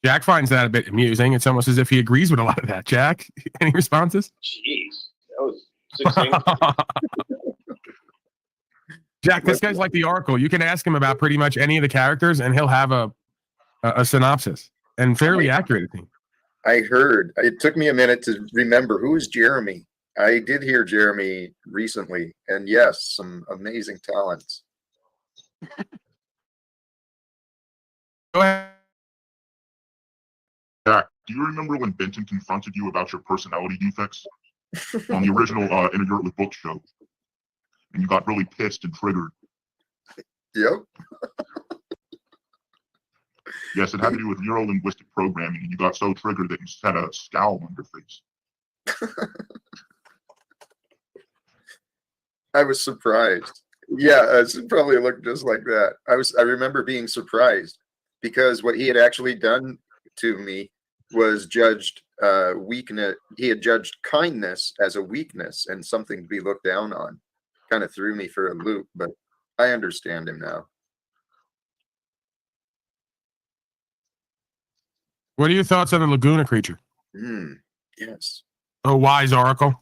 Jack finds that a bit amusing. It's almost as if he agrees with a lot of that. Jack, any responses? Jeez, that was succinct. Jack, this guy's like the Oracle. You can ask him about pretty much any of the characters, and he'll have a synopsis, and fairly accurate, I think. I heard. It took me a minute to remember who is Jeremy. I did hear Jeremy recently, and yes, some amazing talents. Go ahead. Jack, do you remember when Benton confronted you about your personality defects on the original In a Yurt with Book show? And you got really pissed and triggered. Yep. Yes, it had to do with neuro-linguistic programming, and you got so triggered that you just had a scowl on your face. I was surprised. Yeah, it probably looked just like that. I remember being surprised because what he had actually done to me was judged weakness. He had judged kindness as a weakness and something to be looked down on. Kind of threw me for a loop, but I understand him now. What are your thoughts on the Laguna creature? Yes. A wise oracle.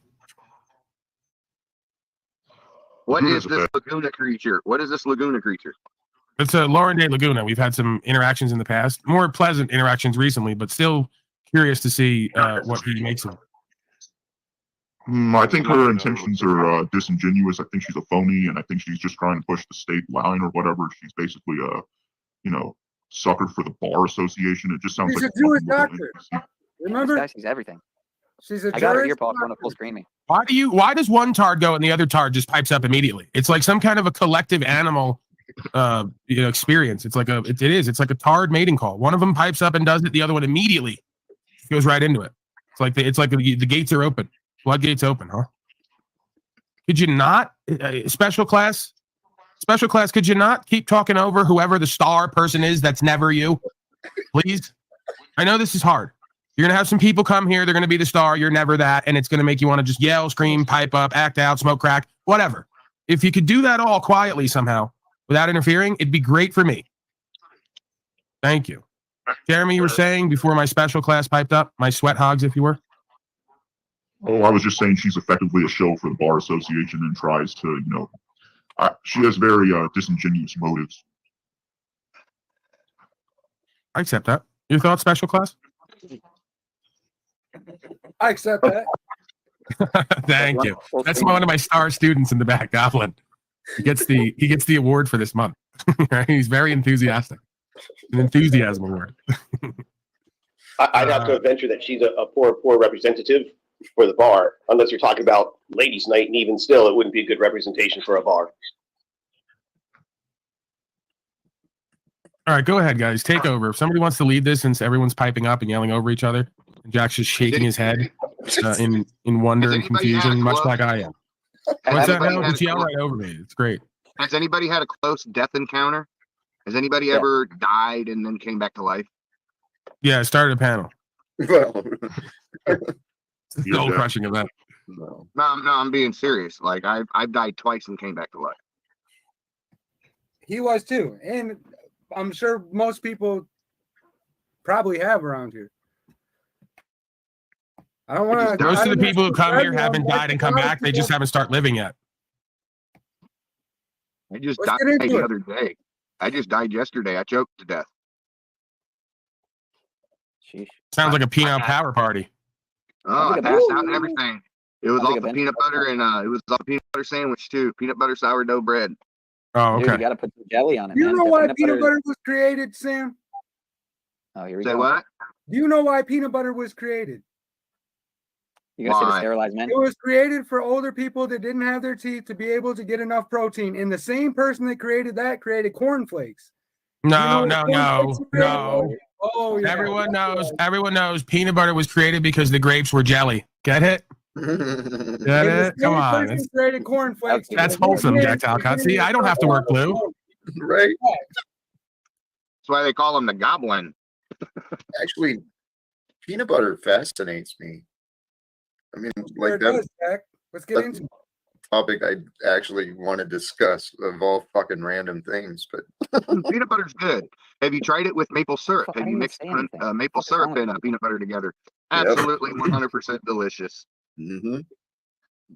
What is this Laguna creature? What is this Laguna creature? It's a Lauren Day Laguna. We've had some interactions in the past, more pleasant interactions recently, but still curious to see what he makes of it. I think her intentions are disingenuous. I think she's a phony, and I think she's just trying to push the state line or whatever. She's basically a, sucker for the bar association. It just sounds She's like a Jewish doctor. Remember? This guy sees everything. She's a I got her Jewish ear pods going to doctor. full screen me. Why does one tard go and the other tard just pipes up immediately? It's like some kind of a collective animal experience. It's like it's like a tard mating call. One of them pipes up and does it, the other one immediately goes right into it. It's like the gates are open. Floodgates open, huh? Could you not, special class, could you not keep talking over whoever the star person is that's never you? Please? I know this is hard. You're going to have some people come here. They're going to be the star. You're never that. And it's going to make you want to just yell, scream, pipe up, act out, smoke crack, whatever. If you could do that all quietly somehow without interfering, it'd be great for me. Thank you. Jeremy, you were saying before my special class piped up, my sweat hogs, if you were. Oh, I was just saying she's effectively a show for the bar association and tries to, she has very disingenuous motives. I accept that. Your thoughts, special class? I accept that. Thank you. That's one of my star students in the back, Goblin. He gets the award for this month. He's very enthusiastic. An enthusiasm award. I'd have to venture that she's a poor representative for the bar, unless you're talking about ladies' night, and even still, it wouldn't be a good representation for a bar. All right, go ahead, guys. Take over. If somebody wants to lead this, since everyone's piping up and yelling over each other, and Jack's just shaking his head in wonder and confusion, much like I am. What's that now? Just yell right over me. It's great. Has anybody had a close death encounter? Has anybody ever died and then came back to life? Yeah, I started a panel. Well, Soul crushing event. No, I'm being serious. Like I've died twice and came back to life. He was too, and I'm sure most people probably have around here. I don't want to. Most of the people who come here haven't died and come back. They just haven't started living yet. I just died the other day. I just died yesterday. I choked to death. Sheesh. Sounds like a penile power party. Oh, I passed out and everything. It was all the peanut butter and it was all peanut butter sandwich too. Peanut butter sourdough bread. Oh, okay. Dude, you got to put some jelly on it. Do you man. know The why peanut butter was created, Sam? Oh, here we Say go. what? Do you know why peanut butter was created? You gotta say the Why? sterilized men. It was created for older people that didn't have their teeth to be able to get enough protein. And the same person that created that created cornflakes. No. Oh, yeah. Everyone knows peanut butter was created because the grapes were jelly. Get it? That it? Come on. Created cornflakes. That's wholesome, Jack Talcott. See, I don't have to work blue. Right. That's why they call him the Goblin. Actually, peanut butter fascinates me. I mean, like that. Jack. Let's get into it. Topic I actually want to discuss of all fucking random things, but peanut butter's good. Have you tried it with maple syrup? Have you mixed maple syrup and peanut butter together? Absolutely, 100% delicious. Mm-hmm.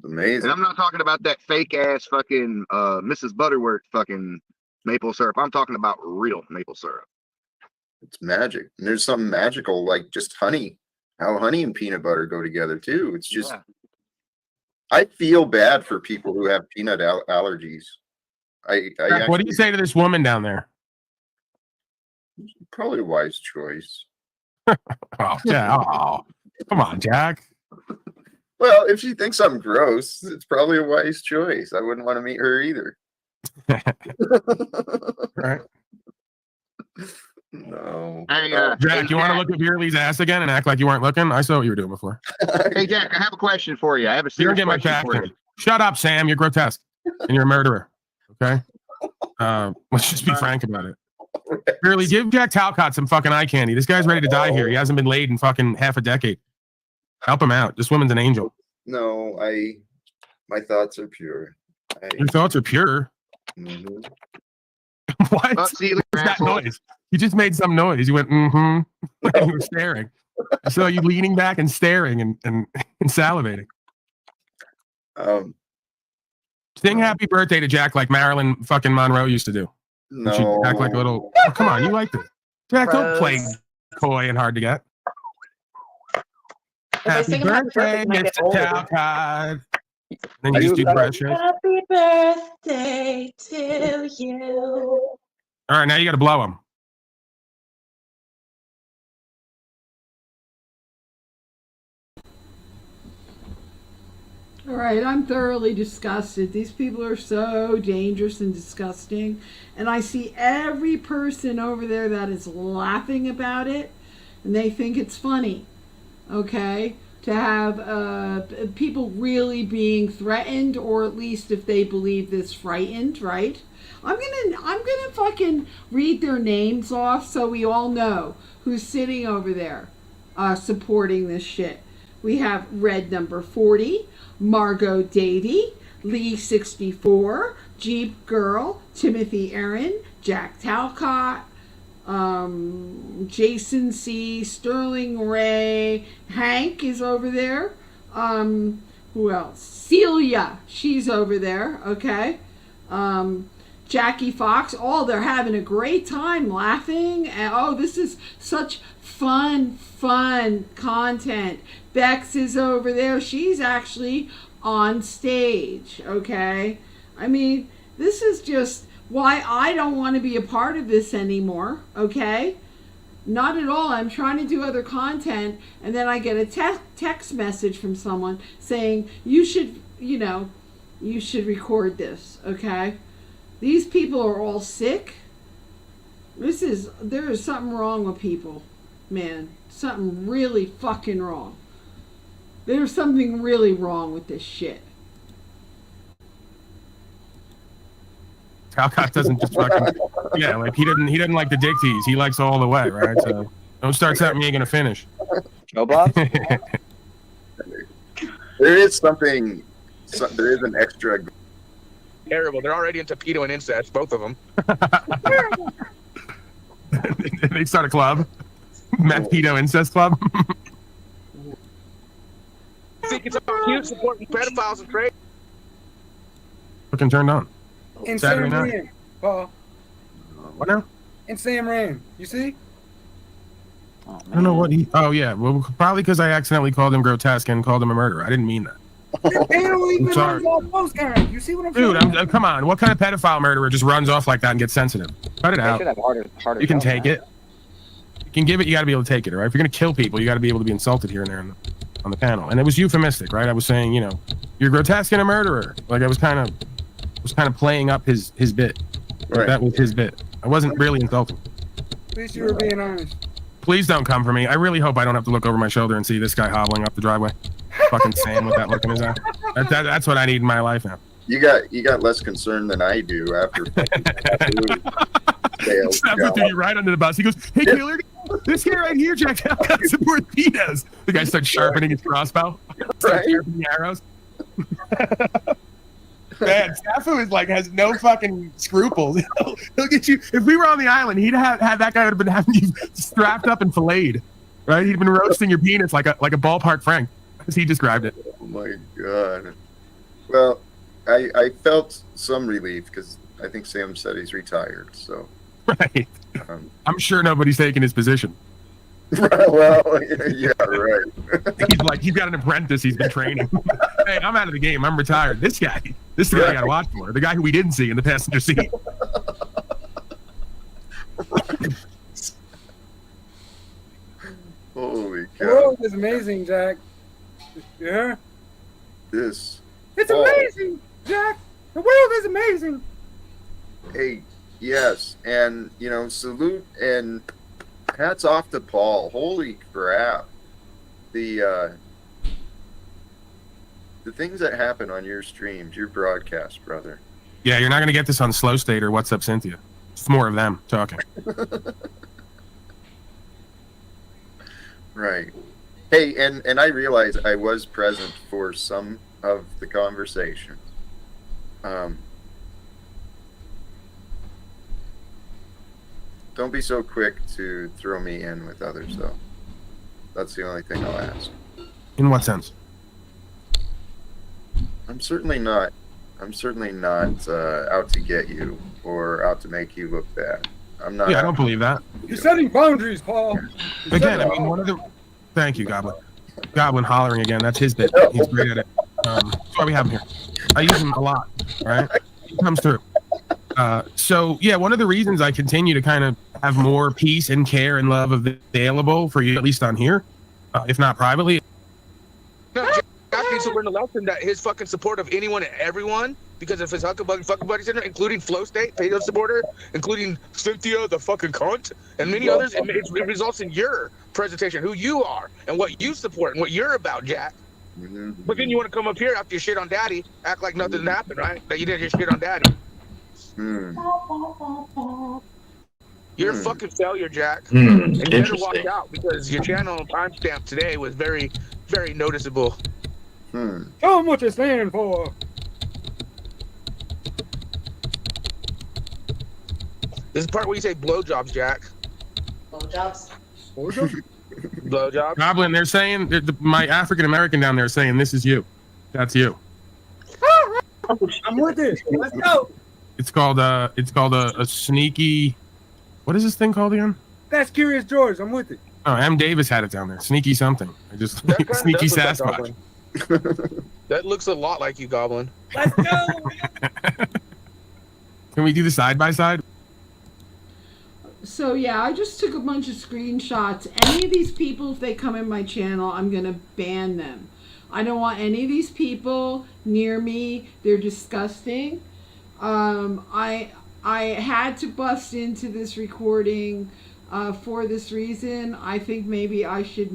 Amazing. And I'm not talking about that fake ass fucking Mrs. Butterworth fucking maple syrup. I'm talking about real maple syrup. It's magic. And there's something magical, like just honey. How honey and peanut butter go together too. It's just I feel bad for people who have peanut allergies. Jack, what do you say to this woman down there? Probably a wise choice. Oh, yeah. Oh, come on, Jack. Well, if she thinks I'm gross, it's probably a wise choice. I wouldn't want to meet her either. Right. No. Hey, Jack, you want to look at Beerley's ass again and act like you weren't looking? I saw what you were doing before. Hey, Jack, I have a question for you. I have a serious question for you. Shut up, Sam. You're grotesque. And you're a murderer. Okay? Let's just be frank about it. Beerley, give Jack Talcott some fucking eye candy. This guy's ready to die here. He hasn't been laid in fucking half a decade. Help him out. This woman's an angel. No, my thoughts are pure. Your thoughts are pure? Mm-hmm. What? What's that noise? You just made some noise. You went, mm-hmm. You were staring. I saw you leaning back and staring and salivating. Sing happy birthday to Jack like Marilyn fucking Monroe used to do. No. She'd act like a little, oh, come on, you like this. Jack, don't play coy and hard to get. Happy birthday, Mr. Talcott. Then you just do pressure. Happy birthday to you. All right, now you got to blow him. All right, I'm thoroughly disgusted. These people are so dangerous and disgusting. And I see every person over there that is laughing about it, and they think it's funny. Okay? To have people really being threatened, or at least if they believe this, frightened, right? I'm gonna fucking read their names off so we all know who's sitting over there supporting this shit. We have Red Number 40, Margot Davey, Lee 64, Jeep Girl, Timothy Aaron, Jack Talcott, Jason C, Sterling Ray, Hank is over there. Who else? Celia, she's over there. Okay. Jackie Fox. Oh, they're having a great time laughing. And, oh, this is such fun content. Bex is over there. She's actually on stage. Okay. I mean, this is just why I don't want to be a part of this anymore, okay? Not at all. I'm trying to do other content, and then I get a text message from someone saying, you should record this, okay? These people are all sick. There is something wrong with people, man. Something really fucking wrong. There's something really wrong with this shit. Talcott doesn't just fucking, like he doesn't like the dick tease. He likes all the way, right? So don't start something you ain't gonna finish. Joe Bob? There is an extra. Terrible. They're already into pedo and incest, both of them. They start a club, meth pedo incest club. I think it's all cute supporting pedophiles and trade. Fucking turned on. And Saturday Sam night. Rand, Paul. What now? And Sam Rand, you see? Oh, I don't know what he. Oh yeah, well probably because I accidentally called him grotesque and called him a murderer. I didn't mean that. They don't even sorry. postcard. You see what I'm Dude, saying? come on. What kind of pedophile murderer just runs off like that and gets sensitive? Cut it They out. should have harder You can job take now. it. You can give it. You got to be able to take it, all right? If you're gonna kill people, you got to be able to be insulted here and there on the panel. And it was euphemistic, right? I was saying, you're grotesque and a murderer. Like I was kind of playing up his bit. Right. That was his bit. I wasn't really insulting. At least you were being honest. Please don't come for me. I really hope I don't have to look over my shoulder and see this guy hobbling up the driveway. fucking Sam with that look in his eye. That's what I need in my life now. You got less concern than I do after. Snafu threw you right under the bus. He goes, "Hey, Killer, this guy right here, Jack, how got some torpedoes?" The guy starts sharpening his crossbow, starts sharpening arrows. Man, Snafu is like has no fucking scruples. He'll get you. If we were on the island, he'd have that guy would have been having you strapped up and filleted, right? He'd been roasting your penis like a ballpark Frank, as he described it. Oh my god. Well, I felt some relief because I think Sam said he's retired. So. Right. I'm sure nobody's taking his position. Well, yeah, right. He's got an apprentice he's been training. Hey, I'm out of the game. I'm retired. This guy I got to watch for. The guy who we didn't see in the passenger seat. Holy The cow. world is amazing, Jack. Yeah? This. It's amazing, Jack. The world is amazing. Hey, yes, and salute and hats off to Paul. Holy crap. The things that happen on your streams, your broadcast, brother. Yeah, you're not going to get this on Slow State or What's Up, Cynthia. It's more of them talking. Right. Hey, and I realize I was present for some of the conversation. Don't be so quick to throw me in with others, though. That's the only thing I'll ask. In what sense? I'm certainly not out to get you or out to make you look bad. I'm not. Yeah, I don't believe that. You're setting boundaries, Paul. Again, I mean, Thank you, Goblin. Goblin hollering again. That's his bit. He's great at it. That's why we have him here. I use him a lot. All right, he comes through. So yeah, one of the reasons I continue to kind of have more peace and care and love available for you, at least on here, if not privately. No, Jack needs to learn a lesson that his fucking support of anyone and everyone, because of his fucking buddies in there, including Flow State, Pedro supporter, including Cynthia the fucking cunt, and many others, it results in your presentation, who you are, and what you support, and what you're about, Jack. Mm-hmm. But then you want to come up here after you shit on Daddy, act like nothing happened, right? That you didn't just shit on Daddy. You're a fucking failure, Jack. And you better watch out because your channel timestamp today was very, very noticeable. Tell them what you're standing for. This is the part where you say blowjobs, Jack. Blowjobs. Blowjobs. Goblin, they're saying my African American down there is saying this is you. That's you. I'm with it. Let's go. It's called a sneaky. What is this thing called again? That's Curious George. I'm with it. Oh, M. Davis had it down there. Sneaky something. I just sneaky Sasquatch. That looks a lot like you, Goblin. Let's go. Can we do the side by side? So yeah, I just took a bunch of screenshots. Any of these people, if they come in my channel, I'm gonna ban them. I don't want any of these people near me. They're disgusting. I had to bust into this recording for this reason. I think maybe I should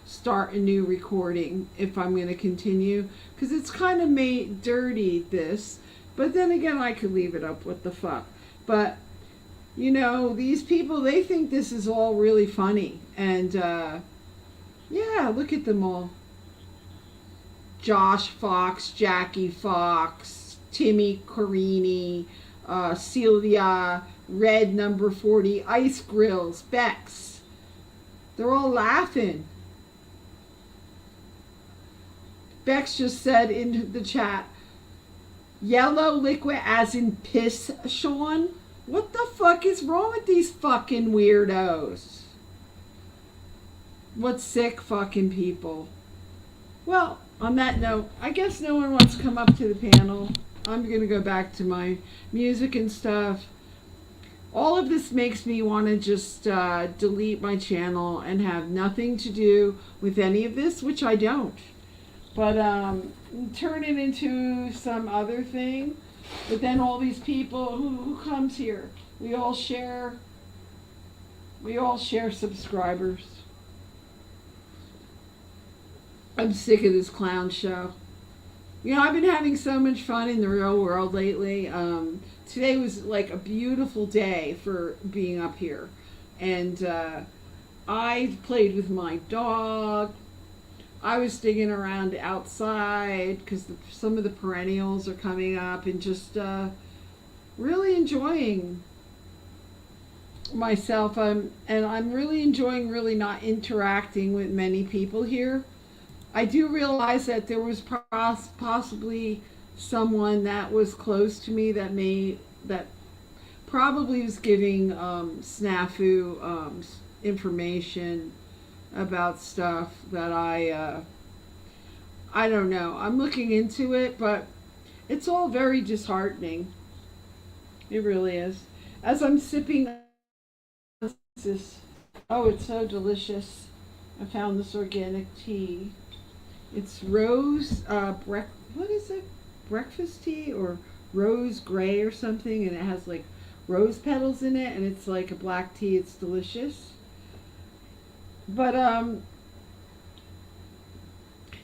start a new recording if I'm going to continue, because it's kind of made dirty, this. But then again, I could leave it up. What the fuck? But these people, they think this is all really funny, and yeah, look at them all. Josh Fox, Jackie Fox, Timmy Carini, Celia, Red number 40, Ice Grills, Bex. They're all laughing. Bex just said in the chat, yellow liquid as in piss, Sean? What the fuck is wrong with these fucking weirdos? What sick fucking people. Well, on that note, I guess no one wants to come up to the panel. I'm going to go back to my music and stuff. All of this makes me want to just delete my channel and have nothing to do with any of this, which I don't. But turn it into some other thing. But then all these people, who comes here? We all share subscribers. I'm sick of this clown show. You know, I've been having so much fun in the real world lately. Today was like a beautiful day for being up here. And I played with my dog. I was digging around outside because some of the perennials are coming up, and just really enjoying myself. And I'm really enjoying really not interacting with many people here. I do realize that there was possibly someone that was close to me that probably was giving snafu information about stuff that I don't know. I'm looking into it, but it's all very disheartening. It really is. As I'm sipping this, oh, it's so delicious. I found this organic tea. It's rose, what is it? Breakfast tea or rose gray or something, and it has like rose petals in it, and it's like a black tea. It's delicious. But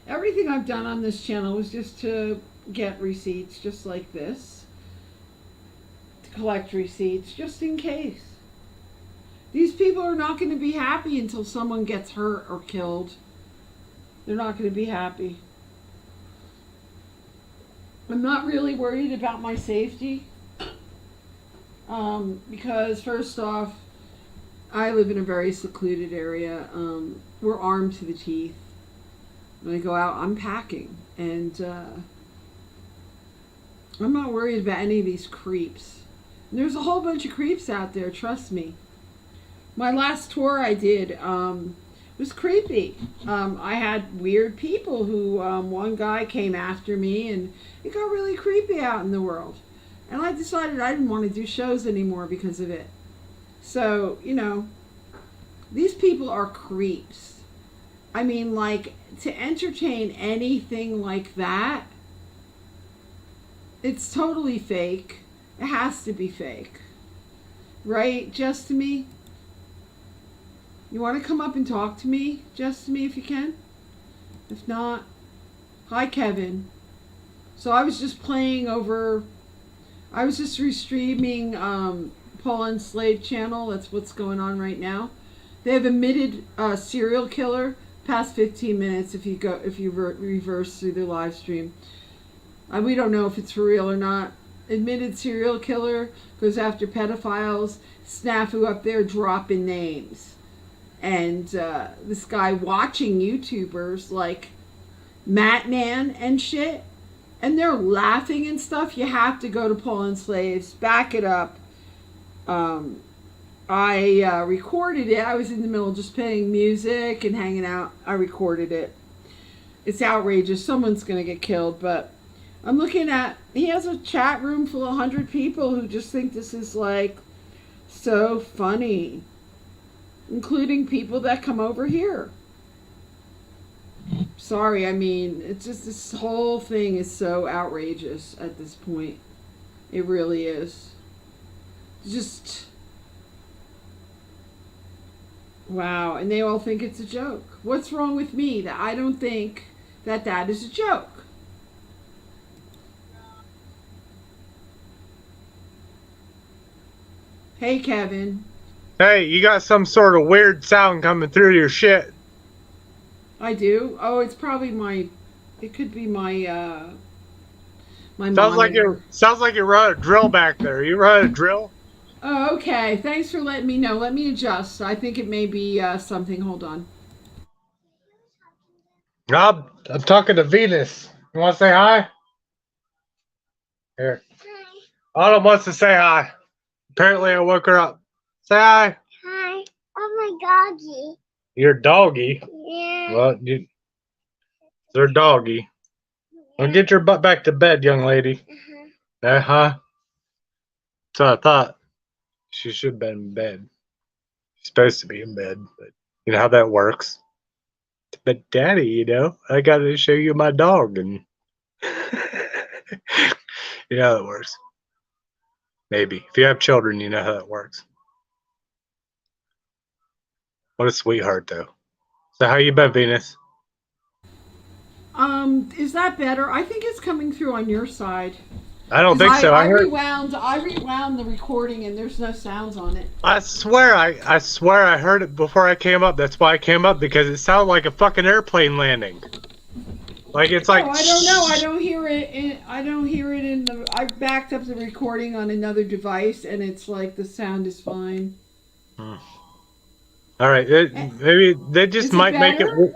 everything I've done on this channel was just to get receipts, just like this, to collect receipts, just in case. These people are not going to be happy until someone gets hurt or killed. They're not going to be happy. I'm not really worried about my safety. Because first off, I live in a very secluded area. We're armed to the teeth. When I go out, I'm packing. And I'm not worried about any of these creeps. And there's a whole bunch of creeps out there, trust me. My last tour I did, was creepy. I had weird people who, one guy came after me, and it got really creepy out in the world. And I decided I didn't want to do shows anymore because of it. So, you know, these people are creeps. I mean, like, to entertain anything like that, it's totally fake. It has to be fake. Right, Just to Me? You want to come up and talk to me, just to me, if you can? If not, hi, Kevin. So I was just playing over, I was just restreaming Paul and Slave channel. That's what's going on right now. They have admitted serial killer past 15 minutes if you reverse through the live stream. We don't know if it's for real or not. Admitted serial killer goes after pedophiles. Snafu up there dropping names. And this guy watching YouTubers like Matman and shit, and they're laughing and stuff. You have to go to Paul and Slaves, back it up. I recorded it. I was in the middle of just playing music and hanging out. I recorded it. It's outrageous. Someone's gonna get killed, but I'm looking at, he has a chat room full of 100 people who just think this is like so funny, including people that come over here. Sorry, I mean, it's just, this whole thing is so outrageous at this point. It really is. Just, wow, and they all think it's a joke. What's wrong with me that I don't think that that is a joke? Hey, Kevin. Hey, you got some sort of weird sound coming through your shit. I do. Oh, it's probably my. It could be my. My sounds monitor. Like you run a drill back there. You run a drill? Oh, okay. Thanks for letting me know. Let me adjust. I think it may be something. Hold on. I'm talking to Venus. You want to say hi? Here. Hi. Autumn wants to say hi. Apparently, I woke her up. Say hi. Hi. Oh, my doggy. Your doggy? Yeah. Well, they're doggy. Well, get your butt back to bed, young lady. Uh-huh. So I thought she should have been in bed. She's supposed to be in bed, but you know how that works. But Daddy, you know, I got to show you my dog, and you know how it works. Maybe. If you have children, you know how that works. What a sweetheart, though. So how you been, Venus? Is that better? I think it's coming through on your side. I don't think so. I rewound the recording and there's no sounds on it. I swear I heard it before I came up. That's why I came up, because it sounded like a fucking airplane landing. Like it's like. Oh, I don't know. I don't hear it. I don't hear it in the. I backed up the recording on another device, and it's like the sound is fine. All right, maybe they just might make it.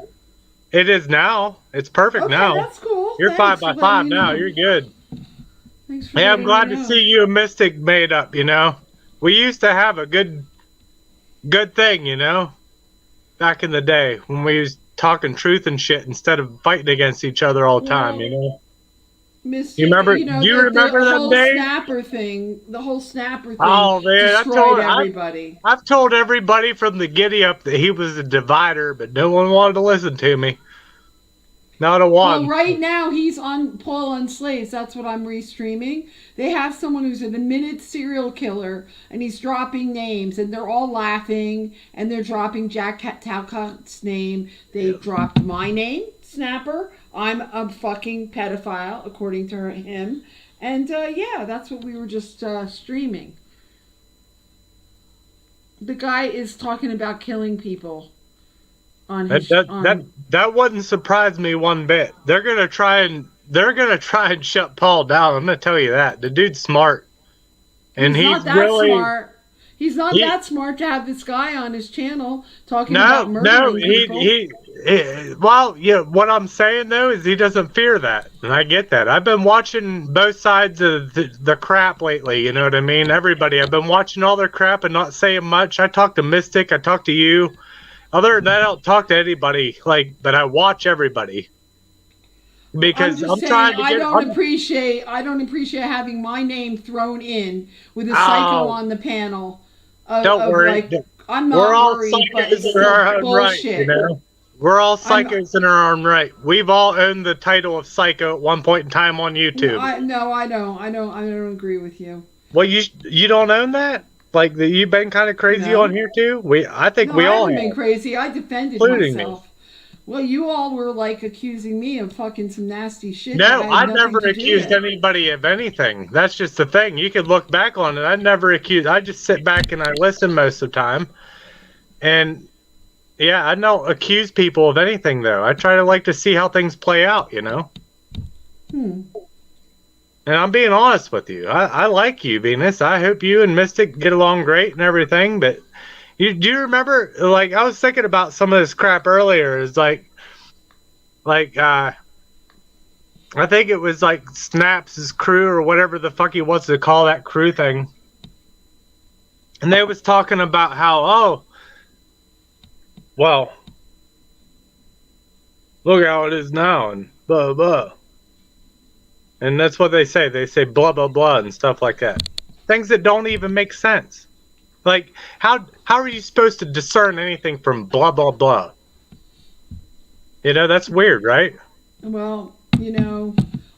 It is now. It's perfect now. That's cool. You're 5x5 now. You're good. Thanks for I'm glad to see you and Mystic made up. You know, we used to have a good thing. You know, back in the day when we was talking truth and shit instead of fighting against each other all the time. You know. You remember? Do you remember that day? The whole snapper thing. Oh man, destroyed everybody. I've told everybody from the giddy up that he was a divider, but no one wanted to listen to me. Not a one. Well, right now he's on Paul on Slaves. That's what I'm restreaming. They have someone who's an admitted serial killer, and he's dropping names, and they're all laughing, and they're dropping Jack Talcott's name. They dropped my name, Snapper. I'm a fucking pedophile, according to him. And yeah, that's what we were just streaming. The guy is talking about killing people. That wouldn't surprise me one bit. They're gonna try and shut Paul down. I'm gonna tell you that. The dude's smart. And he's not that really smart. He's not that smart to have this guy on his channel talking about murdering people. Well, yeah, what I'm saying though is he doesn't fear that. And I get that. I've been watching both sides of the crap lately, you know what I mean? Everybody. I've been watching all their crap and not saying much. I talk to Mystic, I talk to you. Other than that, I don't talk to anybody, but I watch everybody. Because I'm trying to get. I don't appreciate having my name thrown in with a psycho on the panel. Don't worry. I'm not worried, but it's bullshit. Right, you know? We're all psychos in our own right. We've all owned the title of psycho at one point in time on YouTube. No, I don't. I don't agree with you. Well, you don't own that? Like you've been kind of crazy on here too. I think we all have. Been crazy. I defended myself. Well, you all were like accusing me of fucking some nasty shit. No, I never accused anybody of anything. That's just the thing. You could look back on it. I never accused. I just sit back and I listen most of the time. And yeah, I don't accuse people of anything though. I try to see how things play out, you know. And I'm being honest with you. I like you, Venus. I hope you and Mystic get along great and everything. But do you remember, I was thinking about some of this crap earlier. It's I think it was Snaps' crew or whatever the fuck he wants to call that crew thing. And they was talking about how, well, look how it is now and blah, blah. And that's what they say. They say blah, blah, blah and stuff like that. Things that don't even make sense. How are you supposed to discern anything from blah, blah, blah? You know, that's weird, right? Well, you know,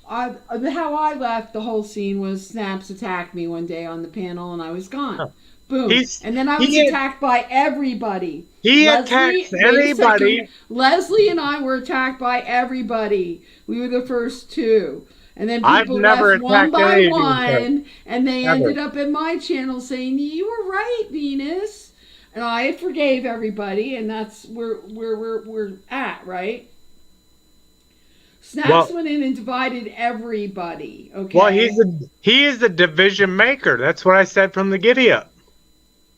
how I left the whole scene was Snaps attacked me one day on the panel and I was gone. Oh. Boom. And then I was attacked by everybody. Attacks anybody. Leslie and I were attacked by everybody. We were the first two. And then people left one by one, and they ended up at my channel saying, "You were right, Venus." And I forgave everybody, and that's where we're at, right? Snaps went in and divided everybody. Okay. Well, he is a division maker. That's what I said from the giddy up.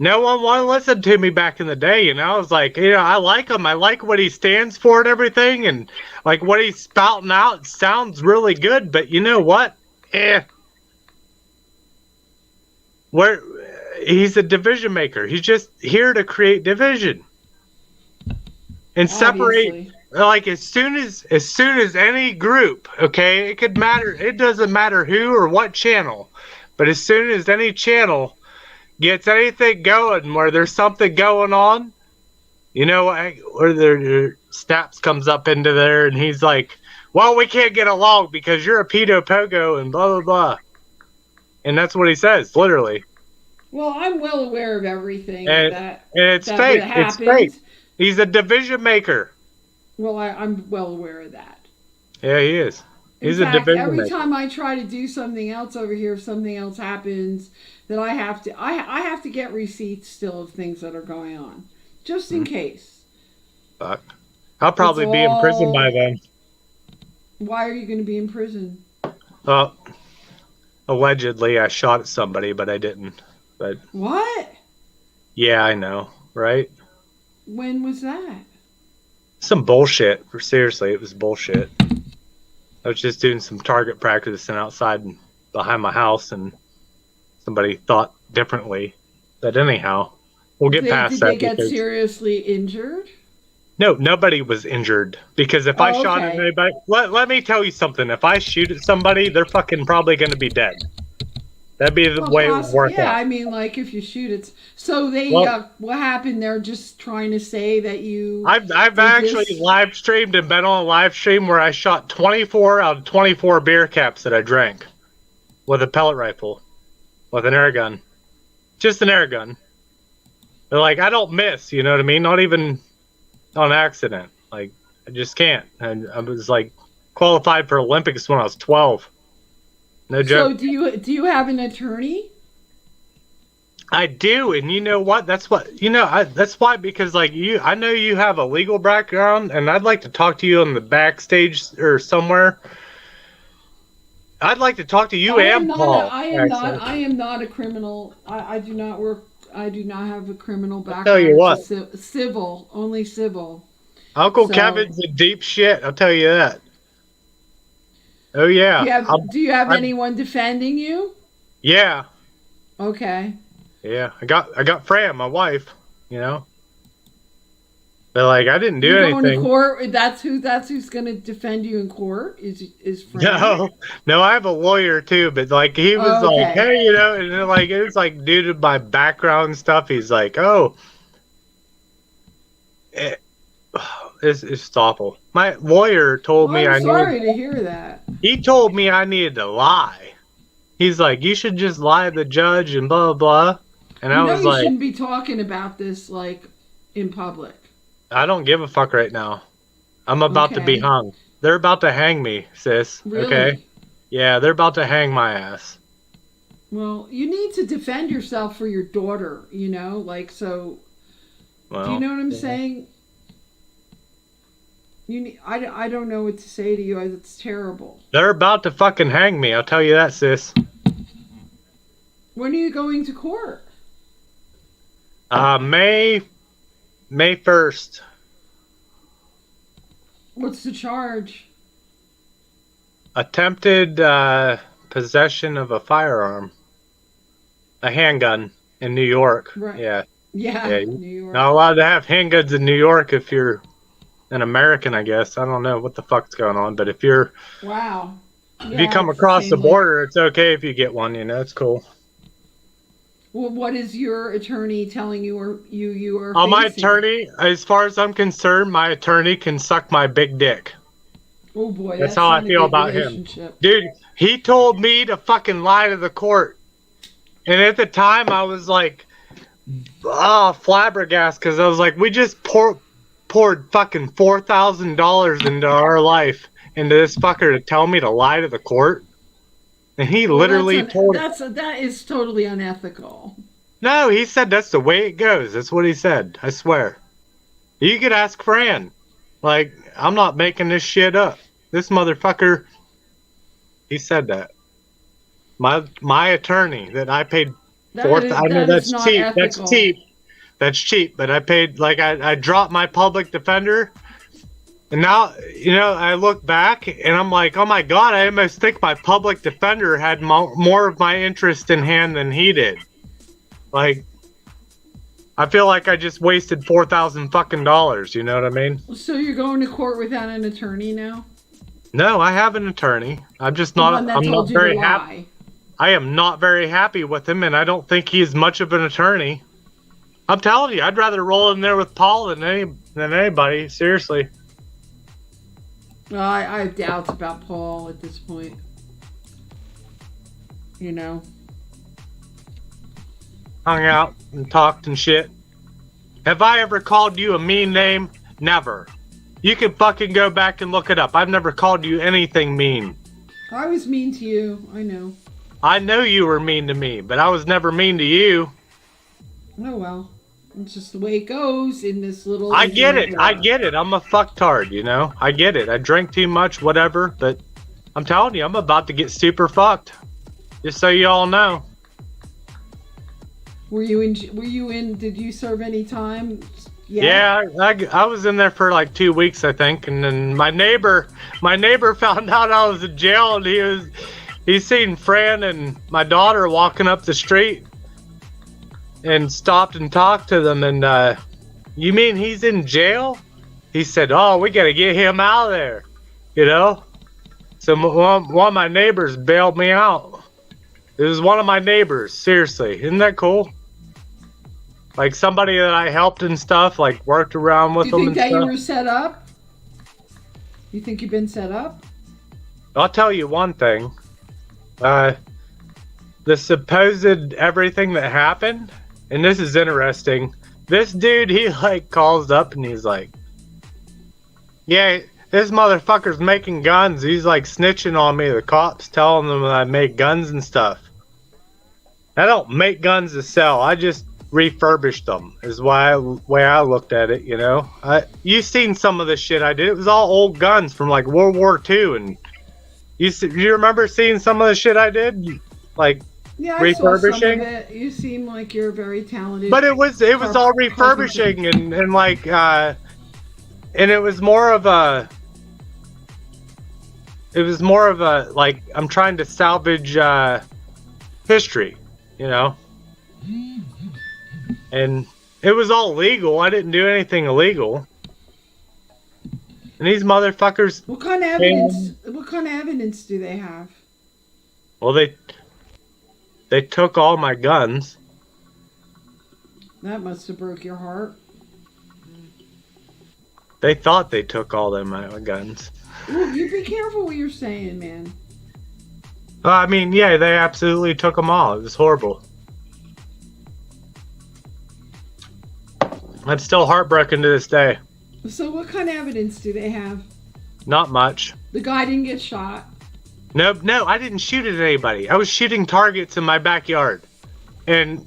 No one wanted to listen to me back in the day, you know. I was like, I like him. I like what he stands for and everything, and what he's spouting out sounds really good. But you know what? He's a division maker. He's just here to create division and separate. As soon as any group, okay, it could matter. It doesn't matter who or what channel, but as soon as any channel gets anything going where there's something going on, you know, or their Snaps comes up into there and he's like, well, we can't get along because you're a pedo pogo and blah, blah, blah. And that's what he says, literally. Well, I'm well aware of everything and it's fake. It's fake. He's a division maker. Well, I'm well aware of that. Yeah, he is. He's In a fact, division every maker. time I try to do something else over here, if something else happens, that I have to get receipts still of things that are going on, just in case. Fuck. I'll probably be in prison by then. Why are you going to be in prison? Well, allegedly I shot at somebody, but I didn't. But What? yeah, I know, right? When was that? Some bullshit. Seriously, it was bullshit. I was just doing some target practicing outside and behind my house, and somebody thought differently. But anyhow, we'll get past Did that. they get seriously injured? No, nobody was injured. Because if I shot at anybody, let me tell you something. If I shoot at somebody, they're fucking probably going to be dead. That'd be the way it would work out. Yeah, I mean, like if you shoot it. So they, what happened? They're just trying to say that you. I've actually live streamed and been on a live stream where I shot 24 out of 24 beer caps that I drank with a pellet rifle, with an air gun, just an air gun. They're like, I don't miss, you know what I mean? Not even on accident. Like, I just can't. And I was like qualified for Olympics when I was 12. No joke. So do you have an attorney? I do, and you know what? That's what that's why, because like I know you have a legal background, and I'd like to talk to you on the backstage or somewhere. I'd like to talk to you and Paul. I am not a criminal. I do not work. I do not have a criminal background. I'll tell you what. Civil, only civil. Uncle Kevin's a deep shit. I'll tell you that. Oh yeah. Do you have anyone defending you? Yeah. Okay. Yeah, I got Fran, my wife. You know. They're like, I didn't do anything. Going to court. That's who's going to defend you in court. Is Fran? No, I have a lawyer too. But like, he was like, hey, you know, and then, like, it was like due to my background and stuff. He's like, oh, it's awful. My lawyer told me I'm sorry to hear that. He told me I needed to lie. He's like, you should just lie to the judge and blah blah blah. And I was like, you shouldn't be talking about this like in public. I don't give a fuck right now. I'm about to be hung. They're about to hang me, sis. Really? Okay? Yeah, they're about to hang my ass. Well, you need to defend yourself for your daughter, you know? Like, so... Well, do you know what I'm saying? I don't know what to say to you. It's terrible. They're about to fucking hang me. I'll tell you that, sis. When are you going to court? May 1st. What's the charge? Attempted possession of a firearm. A handgun in New York. Right. Yeah. Yeah, New York. Not allowed to have handguns in New York if you're an American, I guess. I don't know what the fuck's going on, but if you're... Wow. If you come across the border, it's okay if you get one, you know, it's cool. Well, what is your attorney telling you or you are facing? My attorney, as far as I'm concerned, my attorney can suck my big dick. Oh boy, that's how I feel about him. Dude, he told me to fucking lie to the court. And at the time, I was like, flabbergasted, because I was like, we just poured fucking $4,000 into our life, into this fucker to tell me to lie to the court. And he literally told... That is totally unethical. No, he said that's the way it goes. That's what he said. I swear. You could ask Fran. Like, I'm not making this shit up. This motherfucker, he said that. My attorney that I paid I know that's cheap. Ethical. That's cheap. That's cheap. But I paid, like, I dropped my public defender. And now, you know, I look back and I'm like, oh my God, I almost think my public defender had more of my interest in hand than he did. Like, I feel like I just wasted $4,000 fucking dollars. You know what I mean? So you're going to court without an attorney now? No, I have an attorney. I'm just not. I'm not very happy. I am not very happy with him, and I don't think he's much of an attorney. I'm telling you, I'd rather roll in there with Paul than anybody. Seriously. Well, I have doubts about Paul at this point. You know. Hung out and talked and shit. Have I ever called you a mean name? Never. You can fucking go back and look it up. I've never called you anything mean. I was mean to you. I know. I know you were mean to me, but I was never mean to you. Oh well. It's just the way it goes in this little... I get it. I get it. I'm a fucktard, you know? I get it. I drink too much, whatever, but I'm telling you, I'm about to get super fucked. Just so you all know. Were you in, did you serve any time? Yeah, I was in there for like 2 weeks, I think, and then my neighbor found out I was in jail, and he seen Fran and my daughter walking up the street, and stopped and talked to them, and you mean he's in jail? He said, oh, we gotta get him out of there, you know? So one of my neighbors bailed me out. It was one of my neighbors, seriously. Isn't that cool? Like somebody that I helped and stuff, like worked around with them and stuff. You think that you were set up? You think you've been set up? I'll tell you one thing. The supposed everything that happened, and this is interesting. This dude, he like calls up and he's like, yeah, this motherfucker's making guns. He's like snitching on me. The cops telling them that I make guns and stuff. I don't make guns to sell. I just refurbish them is way I looked at it, you know. You've seen some of the shit I did. It was all old guns from like World War II, and you remember seeing some of the shit I did, like yeah, refurbishing. I saw some of it. You seem like you're very talented. But it was all refurbishing and like and it was more of a like I'm trying to salvage history, you know. And it was all legal. I didn't do anything illegal. And these motherfuckers. What kind of evidence? What kind of evidence do they have? Well, they took all my guns. That must have broke your heart. They thought they took all my guns. Ooh, you be careful what you're saying, man. I mean, yeah, they absolutely took them all. It was horrible. I'm still heartbroken to this day. So what kind of evidence do they have? Not much. The guy didn't get shot. No, I didn't shoot at anybody. I was shooting targets in my backyard. And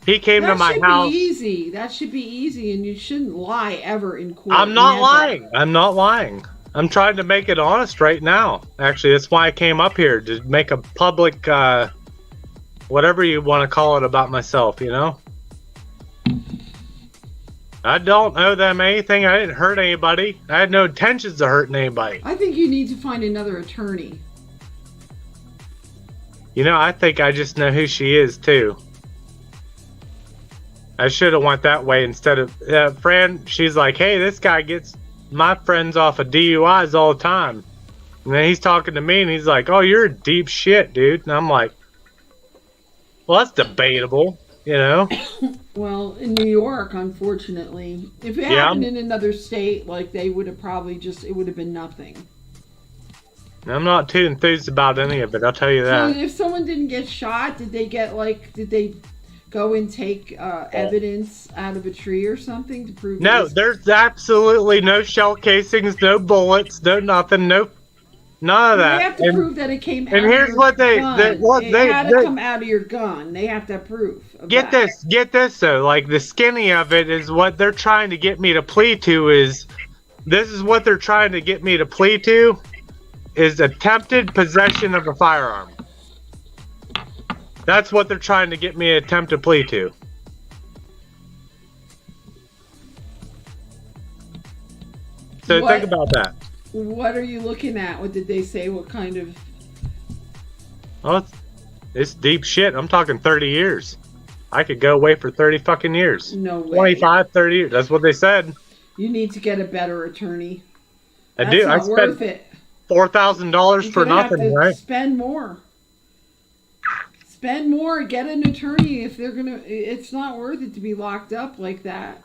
he came to my house. That should be easy. That should be easy, and you shouldn't lie ever in court. I'm not lying. I'm not lying. I'm trying to make it honest right now. Actually, that's why I came up here, to make a public, whatever you want to call it about myself, you know? I don't owe them anything. I didn't hurt anybody. I had no intentions of hurting anybody. I think you need to find another attorney. You know, I think I just know who she is, too. I should have went that way instead of... Fran, she's like, hey, this guy gets my friends off of DUIs all the time. And then he's talking to me, and he's like, oh, you're a deep shit, dude. And I'm like, well, that's debatable, you know? Well, in New York, unfortunately, if it happened in another state, like they would have probably it would have been nothing. I'm not too enthused about any of it, I'll tell you that. So if someone didn't get shot, did they go and take evidence out of a tree or something to prove? No, there's absolutely no shell casings, no bullets, no nothing, none of that. They have to prove that it came out of your gun. And here's what they had to come out of your gun. They have to have proof. Get this though, like the skinny of it is what they're trying to get me to plead to is attempted possession of a firearm. That's what they're trying to get me to attempt to plead to. So think about that. What are you looking at? What did they say? What kind of... Well, it's deep shit. I'm talking 30 years. I could go away for 30 fucking years. No way. 25, 30 years. That's what they said. You need to get a better attorney. I do. I spent $4,000 for nothing, right? Spend more. Spend more. Get an attorney if they're gonna. It's not worth it to be locked up like that.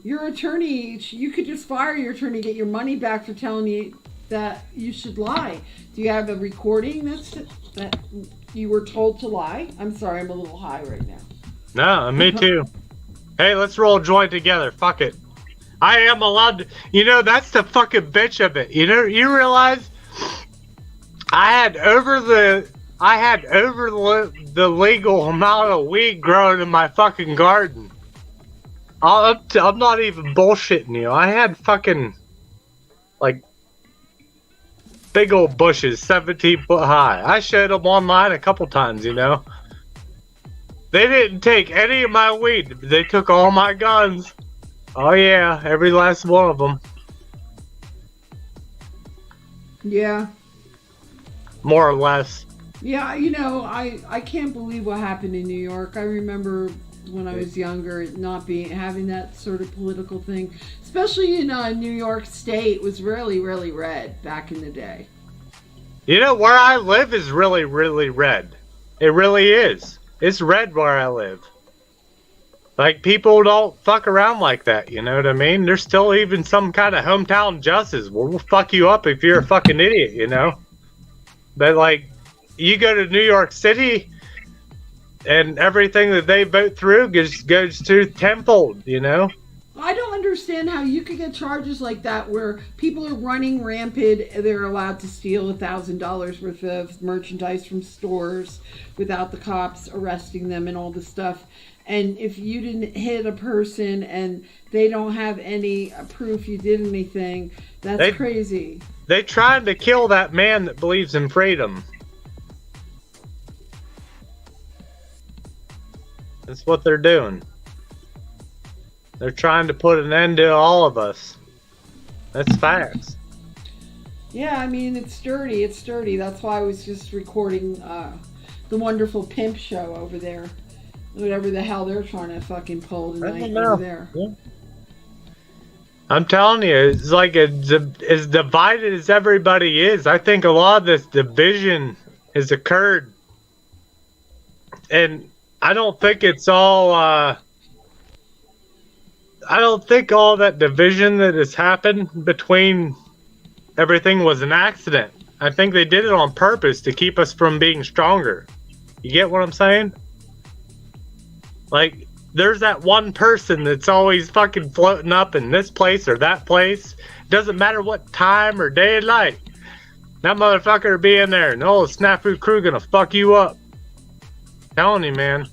Your attorney, you could just fire your attorney, get your money back for telling you that you should lie. Do you have a recording that you were told to lie? I'm sorry, I'm a little high right now. No, me too. Hey, let's roll a joint together. Fuck it. I am allowed to. You know, that's the fucking bitch of it. You know, you realize I had over the legal amount of weed growing in my fucking garden. I'm not even bullshitting you. I had fucking like big old bushes, 17 foot high. I showed them online a couple times. You know, they didn't take any of my weed. They took all my guns. Oh yeah, every last one of them. Yeah. More or less. Yeah, you know, I can't believe what happened in New York. I remember when I was younger not having that sort of political thing, especially in New York State, was really, really red back in the day. You know, where I live is really, really red. It really is. It's red where I live. Like, people don't fuck around like that, you know what I mean? There's still even some kind of hometown justice. We'll fuck you up if you're a fucking idiot, you know? But, like, you go to New York City, and everything that they vote through goes through tenfold, you know? I don't understand how you could get charges like that where people are running rampant and they're allowed to steal $1,000 worth of merchandise from stores without the cops arresting them and all this stuff. And if you didn't hit a person and they don't have any proof you did anything, that's crazy. They're trying to kill that man that believes in freedom. That's what they're doing. They're trying to put an end to all of us. That's facts. Yeah, I mean, it's sturdy. It's sturdy. That's why I was just recording the wonderful pimp show over there. Whatever the hell they're trying to fucking pull tonight over there. Yeah. I'm telling you, it's like as divided as everybody is. I think a lot of this division has occurred. And I don't think it's all... I don't think all that division that has happened between everything was an accident. I think they did it on purpose to keep us from being stronger. You get what I'm saying? Like, there's that one person that's always fucking floating up in this place or that place. Doesn't matter what time or day of night. That motherfucker will be in there. And the old snafu crew gonna fuck you up. Telling you, man.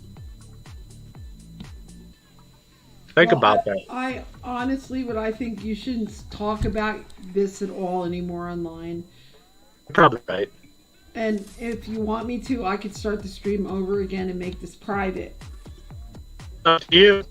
Think about that. I honestly, what I think you shouldn't talk about this at all anymore online. Probably right. And if you want me to, I could start the stream over again and make this private. Up to you.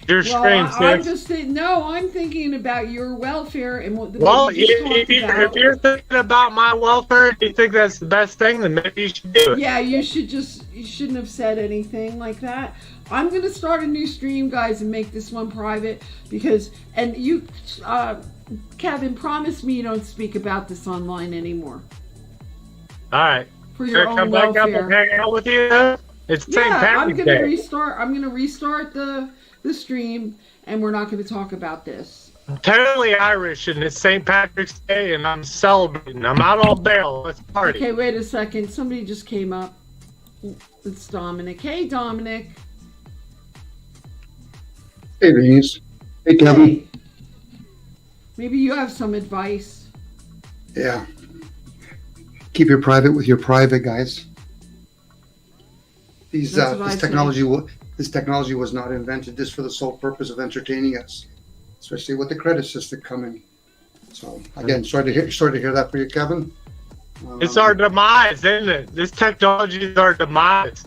Your stream, I'm just I'm thinking about your welfare and what the if you're thinking about my welfare, if you think that's the best thing, then maybe you should do it. Yeah, you shouldn't have said anything like that. I'm gonna start a new stream, guys, and make this one private because you, Kevin, promise me you don't speak about this online anymore. All right. For your own come welfare. back up and hang out with you. It's St. Patrick's Day. I'm gonna restart the stream, and we're not gonna talk about this. I'm totally Irish, and it's St. Patrick's Day, and I'm celebrating. I'm out on bail. Let's party. Okay, wait a second. Somebody just came up. It's Dominic. Hey, Dominic. Hey, Denise. Hey, Kevin. Hey. Maybe you have some advice. Yeah. Keep your private with your private, guys. This technology was not invented just for the sole purpose of entertaining us, especially with the credit system coming. So again, sorry to hear that for you, Kevin. It's our demise, isn't it? This technology is our demise.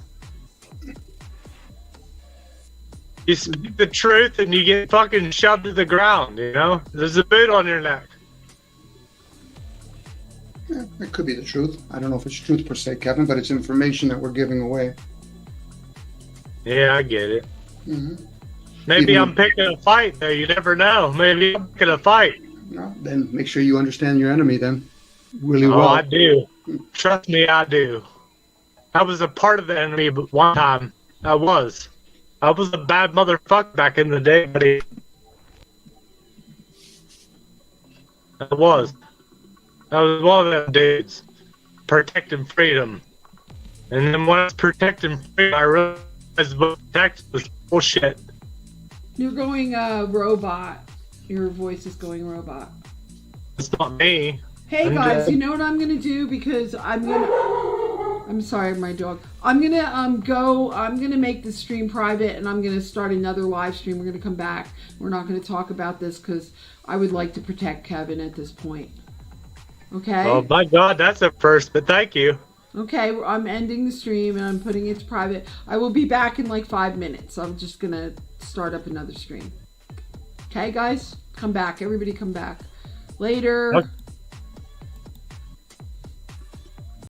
You speak the truth and you get fucking shoved to the ground, you know? There's a boot on your neck. Yeah, it could be the truth. I don't know if it's truth per se, Kevin, but it's information that we're giving away. Yeah, I get it. Mm-hmm. Maybe I'm picking a fight, though. You never know. Maybe I'm picking a fight. No, then make sure you understand your enemy then really well. Oh, I do. Trust me, I do. I was a part of the enemy, but one time I was a bad motherfucker back in the day, buddy. I was one of them dudes protecting freedom. And then when I was protecting freedom, I realized what protect was bullshit. You're going robot. Your voice is going robot. It's not me. Hey guys, you know what I'm gonna do, because I'm sorry, my dog. I'm gonna make the stream private, and I'm gonna start another live stream. We're gonna come back. We're not gonna talk about this because I would like to protect Kevin at this point. Okay? Oh my God, that's a first, but thank you. Okay, I'm ending the stream and I'm putting it to private. I will be back in like 5 minutes. I'm just gonna start up another stream. Okay, guys? Come back. Everybody come back. Later. Okay.